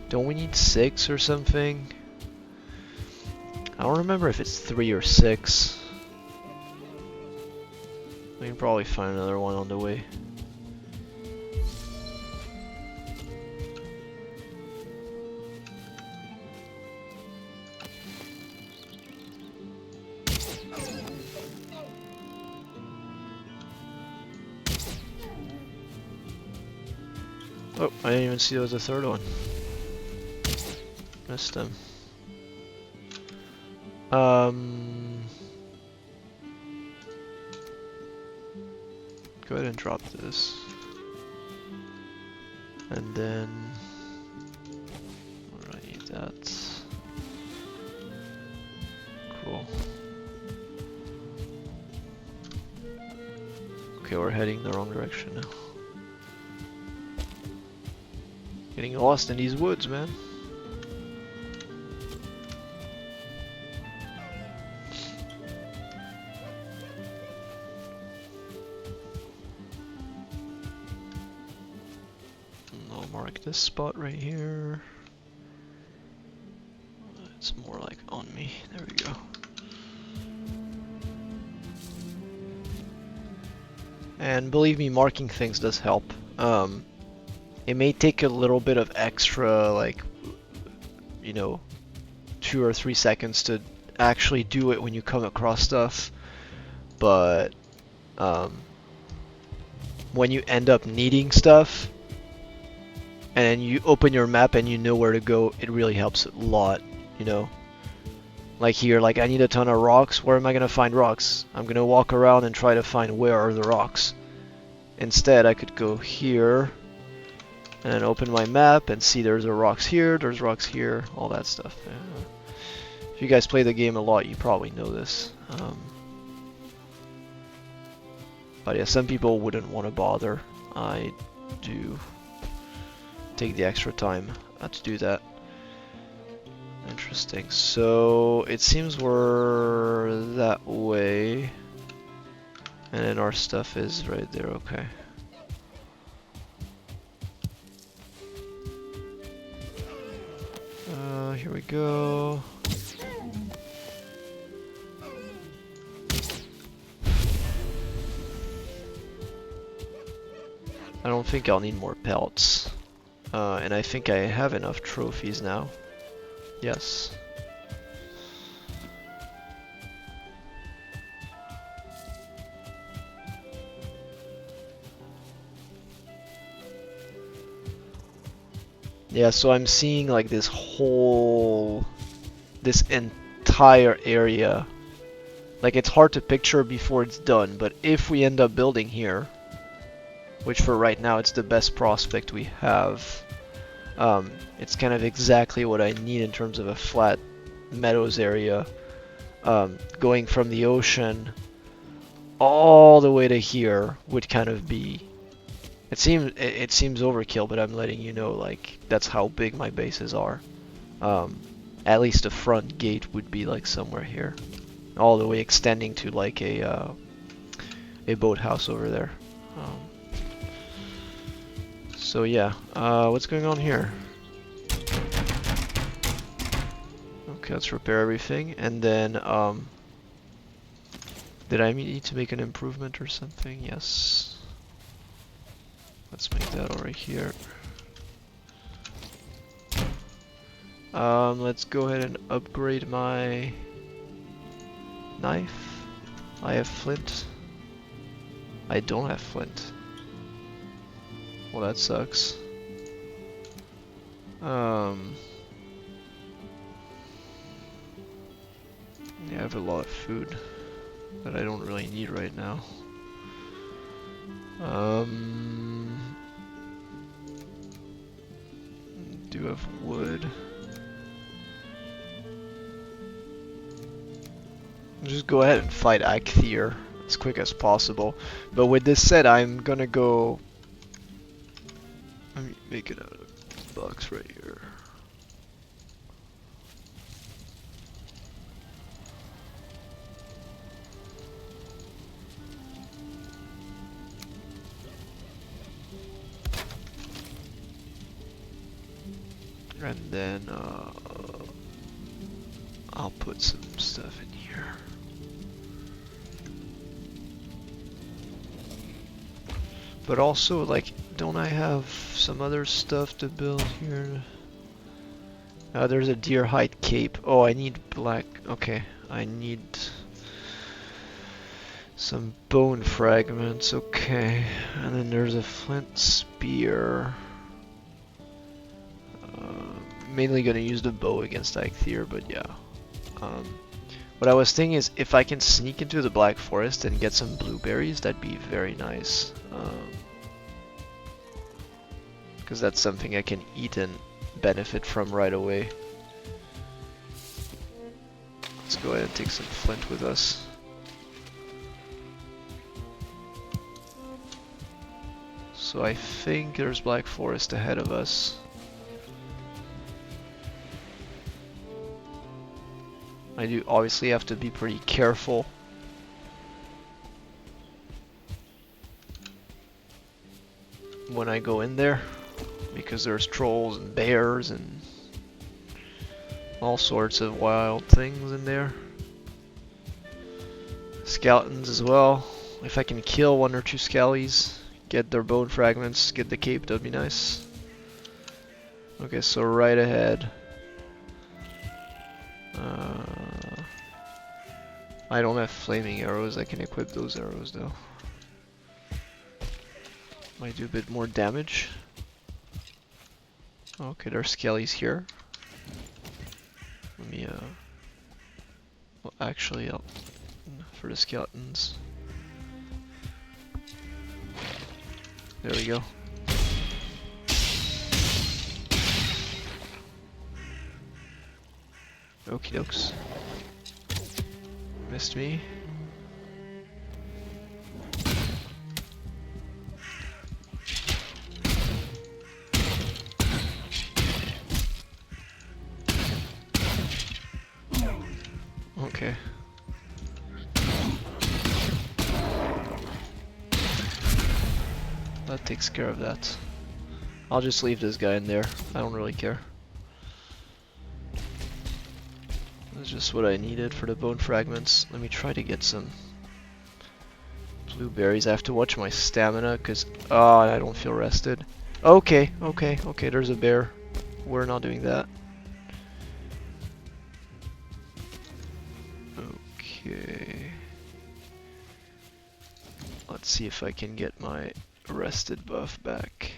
Don't we need 6 or something? I don't remember if it's 3 or 6. We can probably find another one on the way. Oh, I didn't even see there was a third one. Missed him. Go ahead and drop this. And then... I don't need that. Cool. Okay, we're heading the wrong direction now. Getting lost in these woods, man. I'll mark this spot right here. It's more like on me. There we go. And believe me, marking things does help. It may take a little bit of extra, like, you know, 2 or 3 seconds to actually do it when you come across stuff, but when you end up needing stuff and you open your map and you know where to go, it really helps a lot, you know. Like here, like I need a ton of rocks. Where am I gonna find rocks? I'm gonna walk around and try to find where are the rocks. Instead, I could go here and open my map and see there's rocks here, there's rocks here, all that stuff. Yeah. If you guys play the game a lot, you probably know this. But yeah, some people wouldn't want to bother. I do take the extra time to do that. Interesting. So it seems we're that way, and then our stuff is right there. Okay. Here we go. I don't think I'll need more pelts. And I think I have enough trophies now. Yes. Yeah, so I'm seeing like this entire area. Like it's hard to picture before it's done, but if we end up building here, which for right now it's the best prospect we have, it's kind of exactly what I need in terms of a flat meadows area, going from the ocean all the way to here would kind of be. It seems overkill, but I'm letting you know, like, that's how big my bases are. At least the front gate would be like somewhere here, all the way extending to like a boathouse over there. So yeah, what's going on here? Okay, let's repair everything, and then did I need to make an improvement or something? Yes. Let's make that over here. Let's go ahead and upgrade my knife. I have flint. I don't have flint. Well, that sucks. Yeah, I have a lot of food that I don't really need right now. Do have wood. Just go ahead and fight Eikthyr as quick as possible. But with this said, I'm gonna go. Let me make it out of box right here. And then I'll put some stuff in here. But also, like, don't I have some other stuff to build here? There's a deer hide cape. Oh, I need black. Okay, I need some bone fragments. Okay, and then there's a flint spear. Mainly gonna use the bow against Eikthyr, but yeah. What I was thinking is if I can sneak into the Black Forest and get some blueberries, that'd be very nice. Because that's something I can eat and benefit from right away. Let's go ahead and take some flint with us. So I think there's Black Forest ahead of us. I do obviously have to be pretty careful. When I go in there, because there's trolls and bears and all sorts of wild things in there. Skeletons as well. If I can kill one or two skellies, get their bone fragments, get the cape, that'd be nice. Okay, so right ahead. I don't have flaming arrows, I can equip those arrows though. Might do a bit more damage. Okay, there's skellies here. Let me, well, actually, I'll, for the skeletons. There we go. Okie dokes. Missed me. Okay. That takes care of that. I'll just leave this guy in there. I don't really care. That's just what I needed for the bone fragments. Let me try to get some blueberries. I have to watch my stamina because I don't feel rested. Okay, there's a bear. We're not doing that. Okay. Let's see if I can get my rested buff back.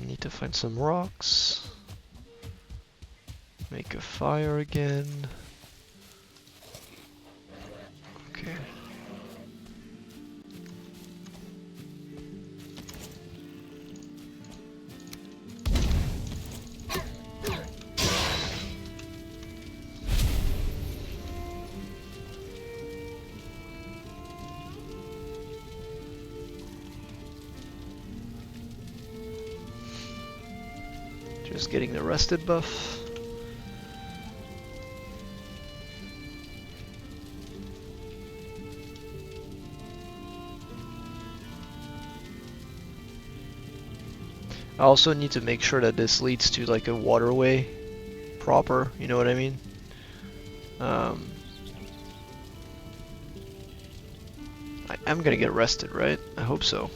Need to find some rocks. Make a fire again. Okay. Just getting the rested buff. I also need to make sure that this leads to like a waterway proper, you know what I mean? I'm gonna get rested, right? I hope so.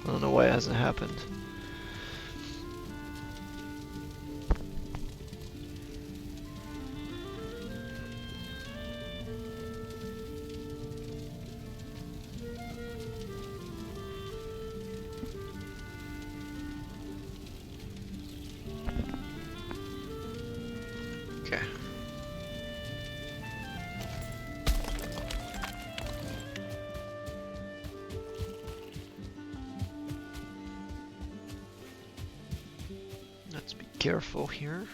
I don't know why it hasn't happened. Okay. Let's be careful here.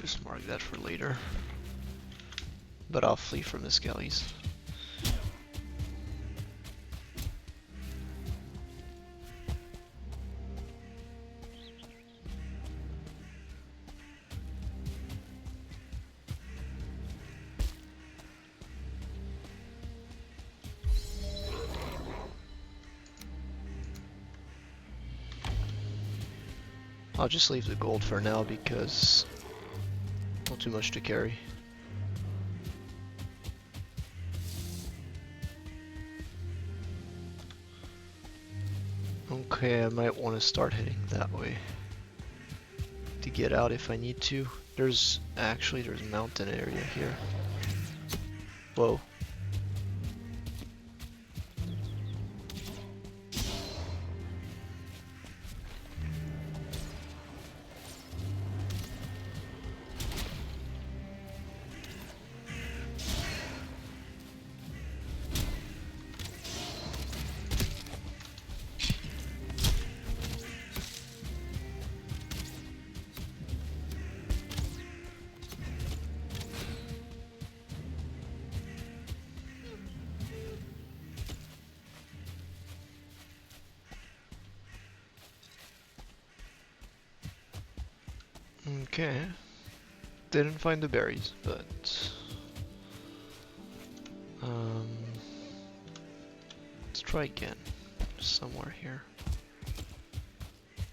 Just mark that for later. But I'll flee from the skellies. I'll just leave the gold for now because not too much to carry. Okay, I might want to start heading that way to get out if I need to. There's a mountain area here. Whoa. Okay. Didn't find the berries, but let's try again. Somewhere here.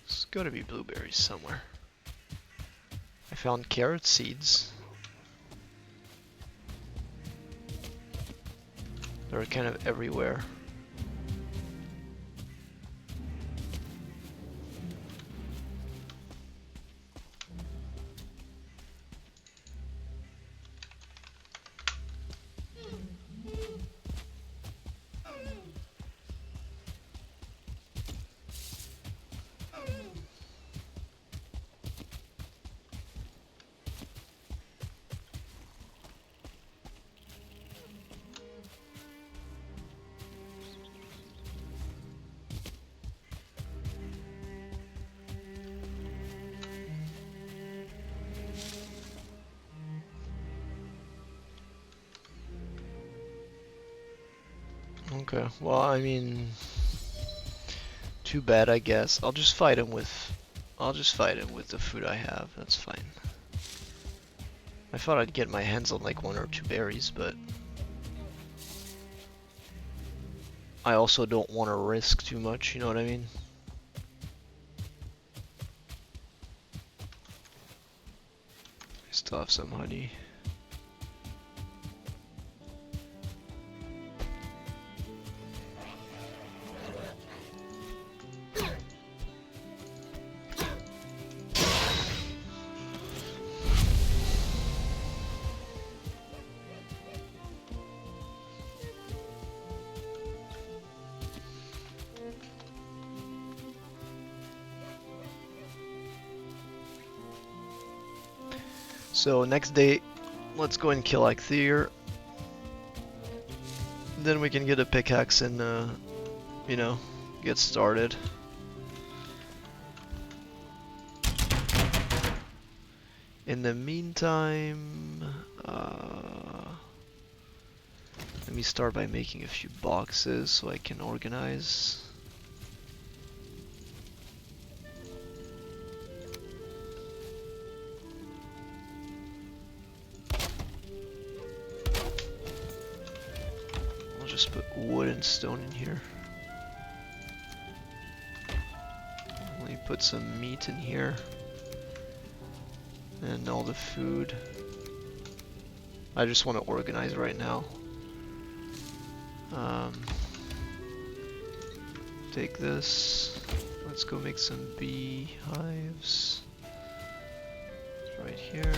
There's gotta be blueberries somewhere. I found carrot seeds. They're kind of everywhere. Okay, well, I mean, too bad, I guess. I'll just fight him with the food I have. That's fine. I thought I'd get my hands on like 1 or 2 berries, but I also don't want to risk too much, you know what I mean? I still have some honey. So next day, let's go and kill Eikthyr. Then we can get a pickaxe and, you know, get started. In the meantime, let me start by making a few boxes so I can organize. Just put wood and stone in here. Let me put some meat in here. And all the food. I just want to organize right now. Take this. Let's go make some beehives. It's right here.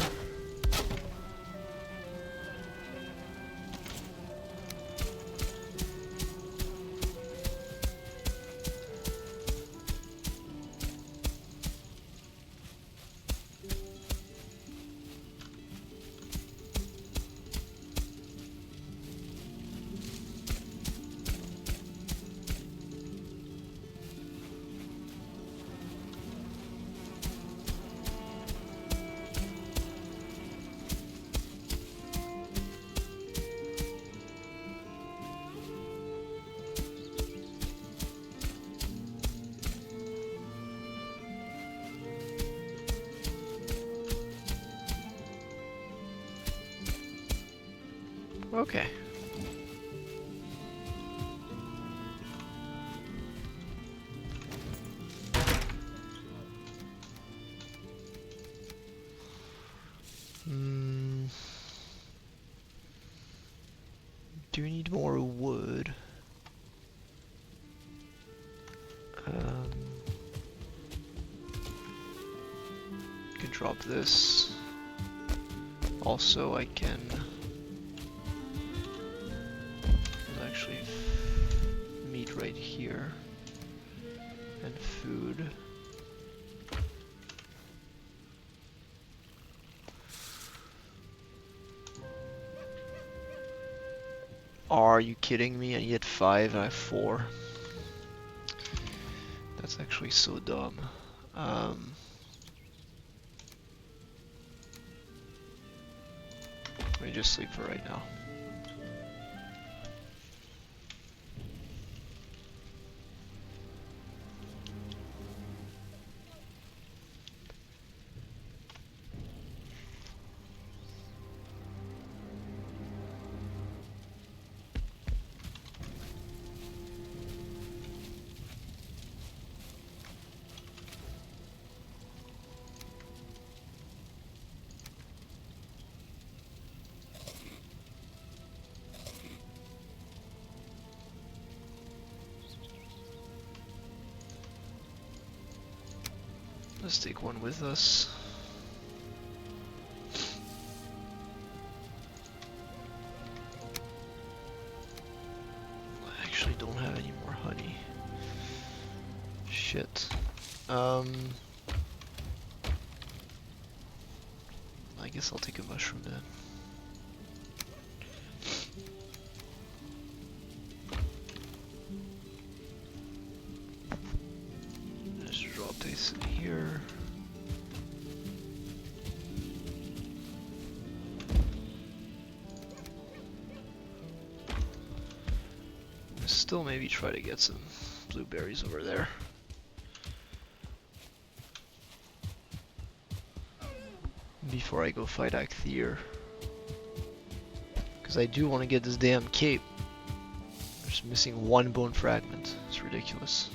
Okay. Do we need more wood? Can drop this. Also, I can actually meat right here and food. Are you kidding me? I need 5 and I have 4. That's actually so dumb. Let me just sleep for right now. Let's take one with us. I actually don't have any more honey. Shit. I guess I'll take a mushroom then. In here. Still maybe try to get some blueberries over there. Before I go fight Acthier. Because I do want to get this damn cape. I'm just missing 1 bone fragment. It's ridiculous.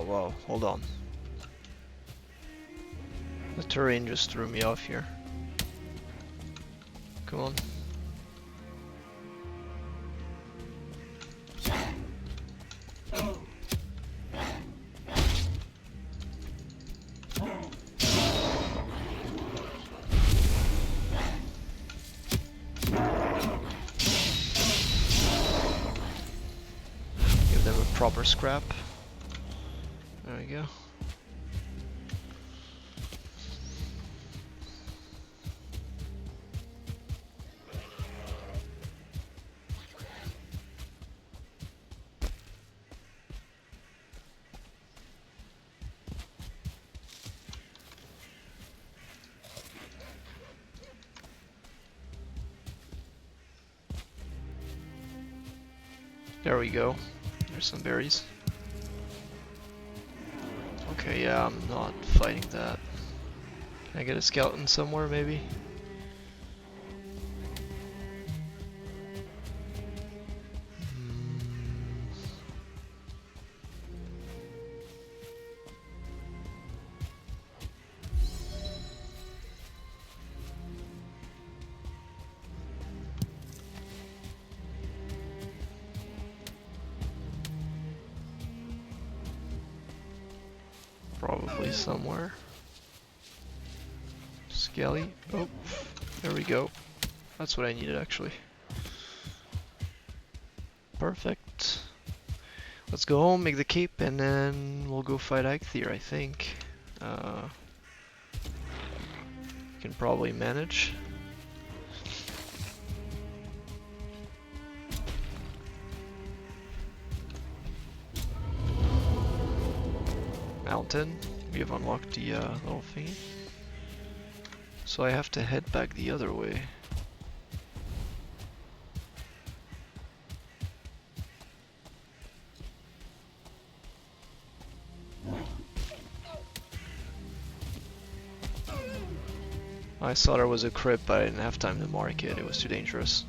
Wow, hold on. The terrain just threw me off here. Come on. Give them a proper scrap. There we go. There we go. There's some berries. Okay, yeah, I'm not fighting that. Can I get a skeleton somewhere, maybe? Probably somewhere. Skelly. Oh, there we go. That's what I needed, actually. Perfect. Let's go home, make the cape, and then we'll go fight Eikthyr, I think. Can probably manage. Mountain. We have unlocked the little thingy. So I have to head back the other way. I saw there was a crypt, but I didn't have time to mark it. It was too dangerous.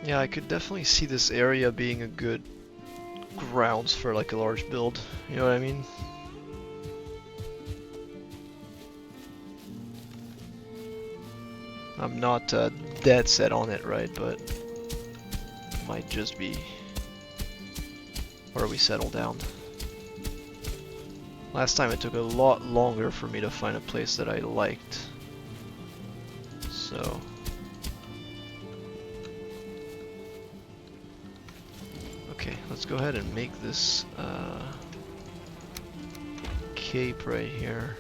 Yeah, I could definitely see this area being a good grounds for like a large build, you know what I mean? I'm not dead set on it, right, but it might just be where we settle down. Last time it took a lot longer for me to find a place that I liked, so... Okay, let's go ahead and make this cape right here.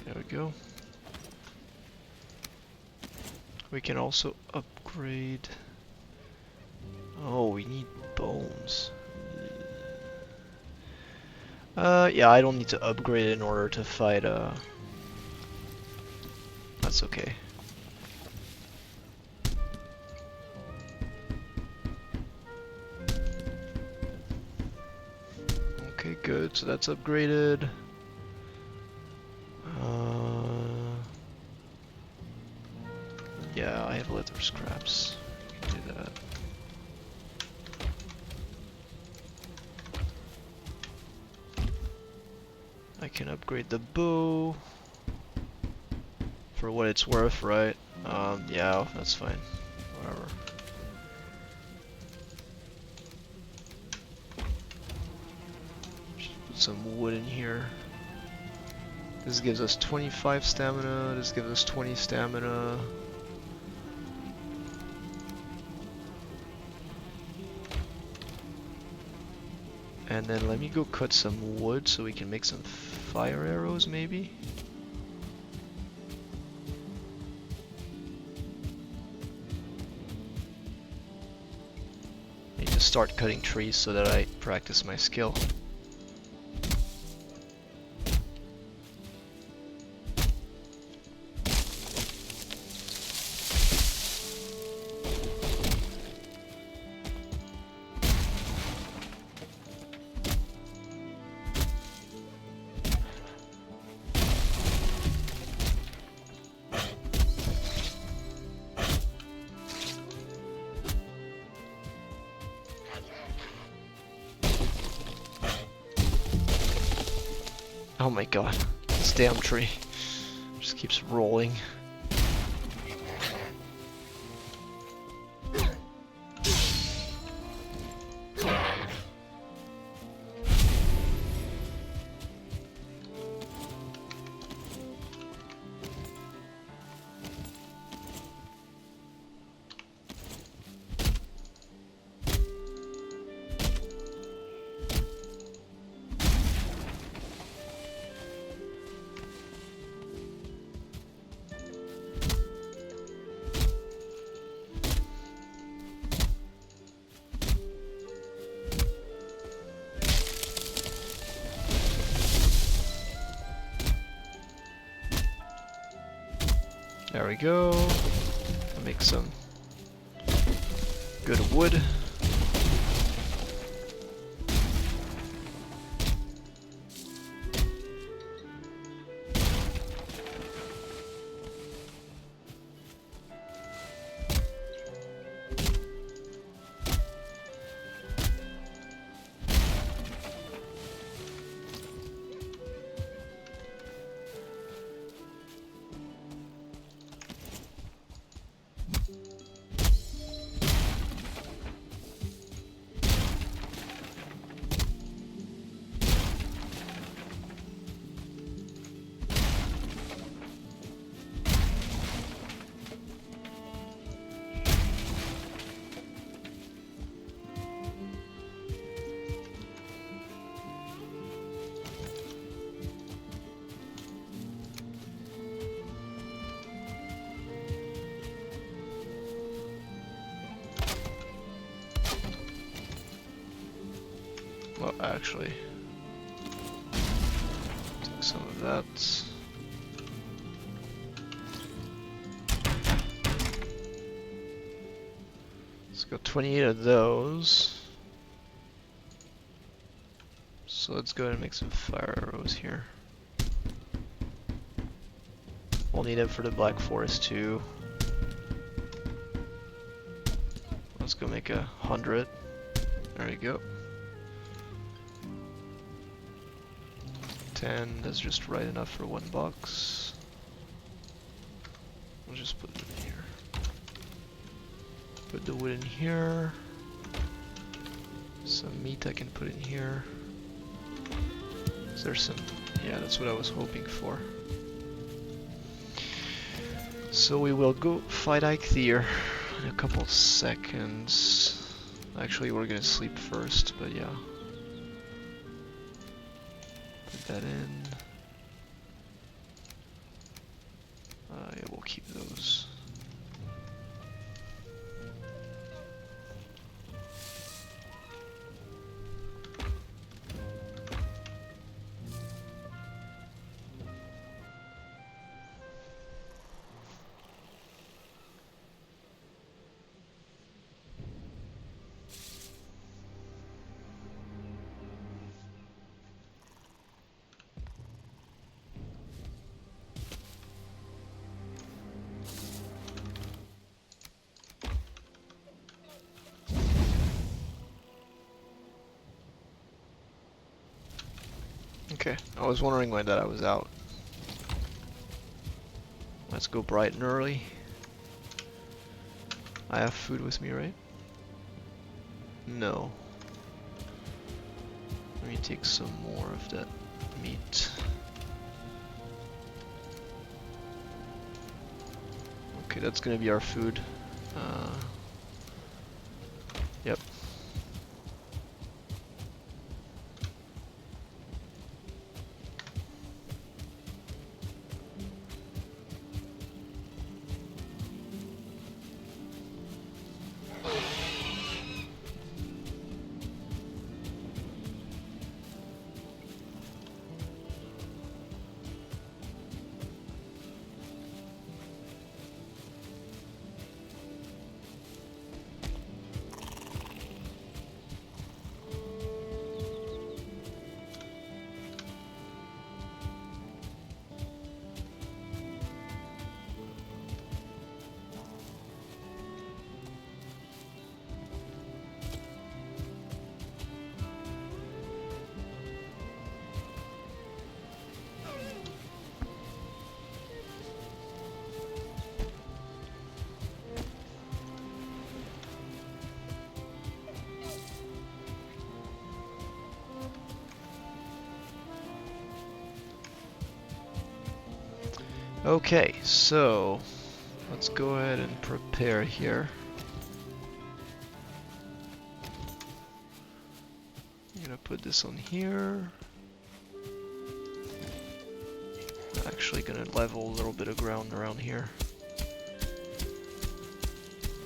There we go. We can also upgrade... Oh, we need bones. Yeah, I don't need to upgrade in order to fight That's okay. Okay, good. So that's upgraded. Yeah, I have leather scraps. We can do that. I can upgrade the bow. For what it's worth, right? Yeah, that's fine. Whatever. Just put some wood in here. This gives us 25 stamina, this gives us 20 stamina. And then let me go cut some wood so we can make some fire arrows, maybe? need to start cutting trees so that I practice my skill. Oh my god, this damn tree just keeps rolling. There we go. I'll make some good wood. Well, actually, take some of that. Let's go 28 of those. So let's go ahead and make some fire arrows here. We'll need it for the Black Forest too. Let's go make 100. There we go. 10, that's just right enough for 1 box. We'll just put it in here. Put the wood in here. Some meat I can put in here. Is there some? Yeah, that's what I was hoping for. So we will go fight Eikthyr in a couple seconds. Actually, we're gonna sleep first, but yeah. Put that in. Yeah, we'll keep those. Okay, I was wondering why that I was out. Let's go bright and early. I have food with me, right? No. Let me take some more of that meat. Okay, that's gonna be our food. Yep. Okay, so let's go ahead and prepare here. I'm gonna put this on here. Actually gonna level a little bit of ground around here.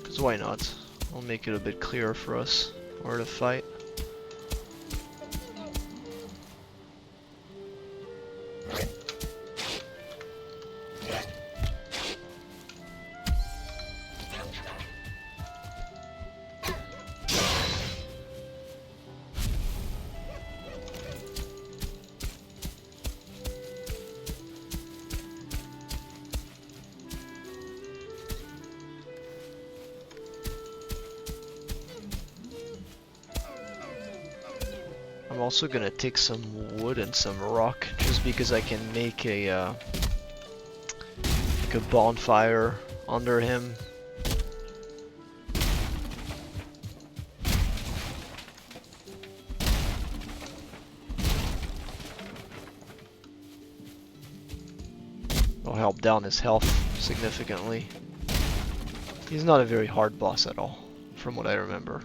Cause why not? I'll make it a bit clearer for us where to fight. I'm also gonna take some wood and some rock, just because I can make a like a bonfire under him. It'll help down his health significantly. He's not a very hard boss at all, from what I remember,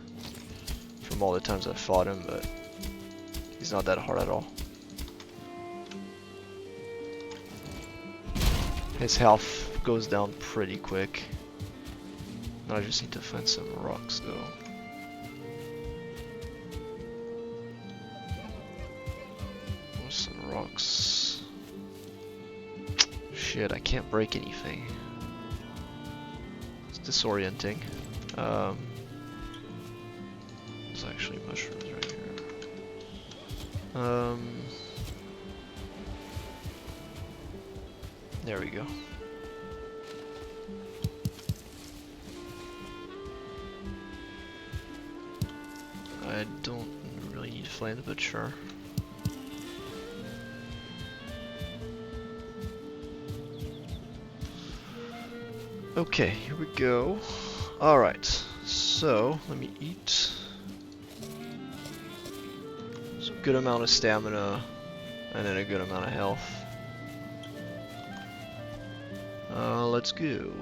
from all the times I've fought him, but he's not that hard at all. His health goes down pretty quick. Now I just need to find some rocks though. Where's some rocks? Shit, I can't break anything. It's disorienting. There's actually mushrooms right here. There we go. I don't really need flames, but sure. Okay, here we go. Alright, so let me eat. So good amount of stamina and then a good amount of health. Let's go.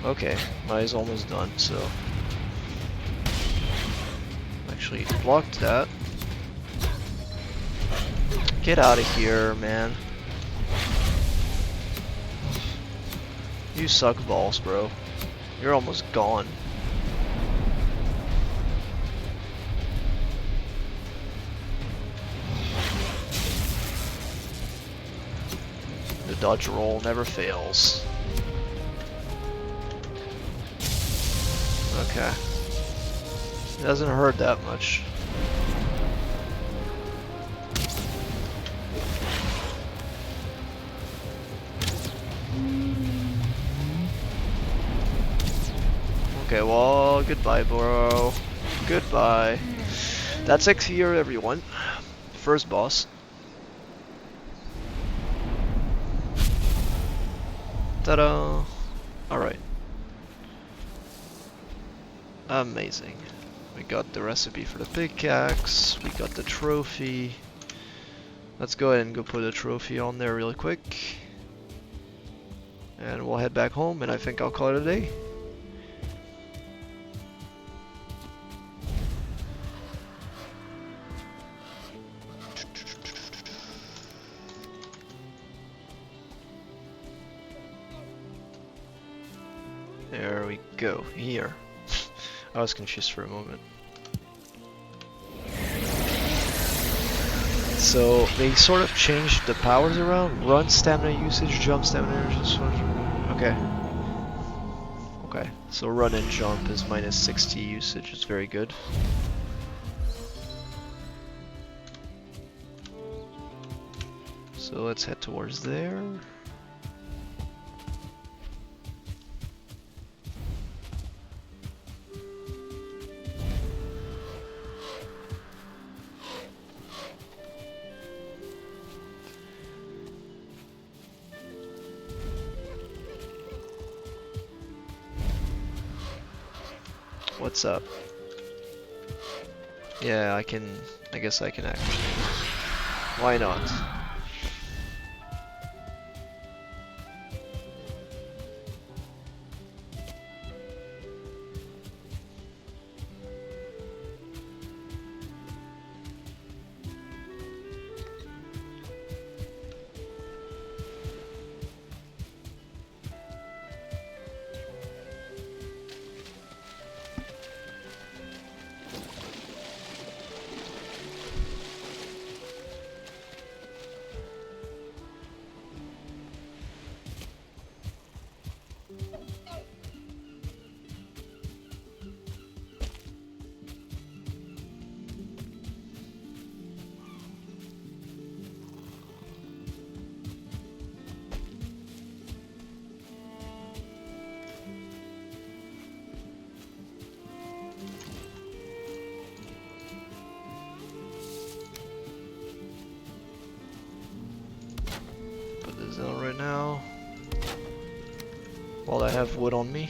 Okay, mine's almost done, so actually blocked that. Get out of here, man. You suck balls, bro. You're almost gone. The dodge roll never fails. Okay. It doesn't hurt that much. Okay, well, goodbye, bro. Goodbye. That's it here, everyone. First boss. Ta-da! Alright. Amazing. We got the recipe for the pickaxe, we got the trophy. Let's go ahead and go put a trophy on there really quick. And we'll head back home, and I think I'll call it a day. There we go, here. I was confused for a moment. So they sort of changed the powers around. Run stamina usage, jump stamina usage. Okay. Okay, so run and jump is minus 60 usage, it's very good. So let's head towards there. What's up? Yeah, I guess I can actually. Why not? Zone right now, while I have wood on me.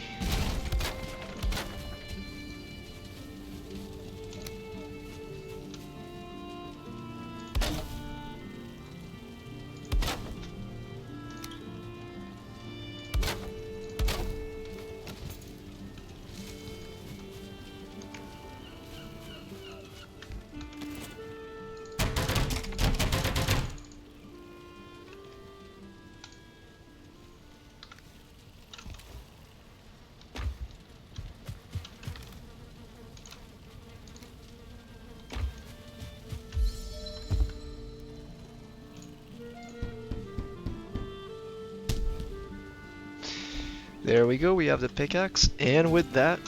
There we go, we have the pickaxe, and with that,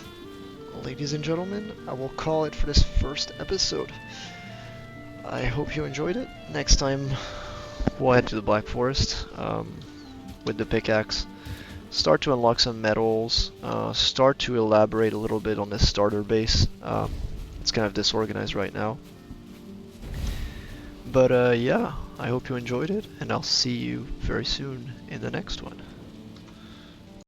ladies and gentlemen, I will call it for this first episode. I hope you enjoyed it. Next time, we'll head to the Black Forest with the pickaxe, start to unlock some metals, start to elaborate a little bit on the starter base. It's kind of disorganized right now. But yeah, I hope you enjoyed it, and I'll see you very soon in the next one.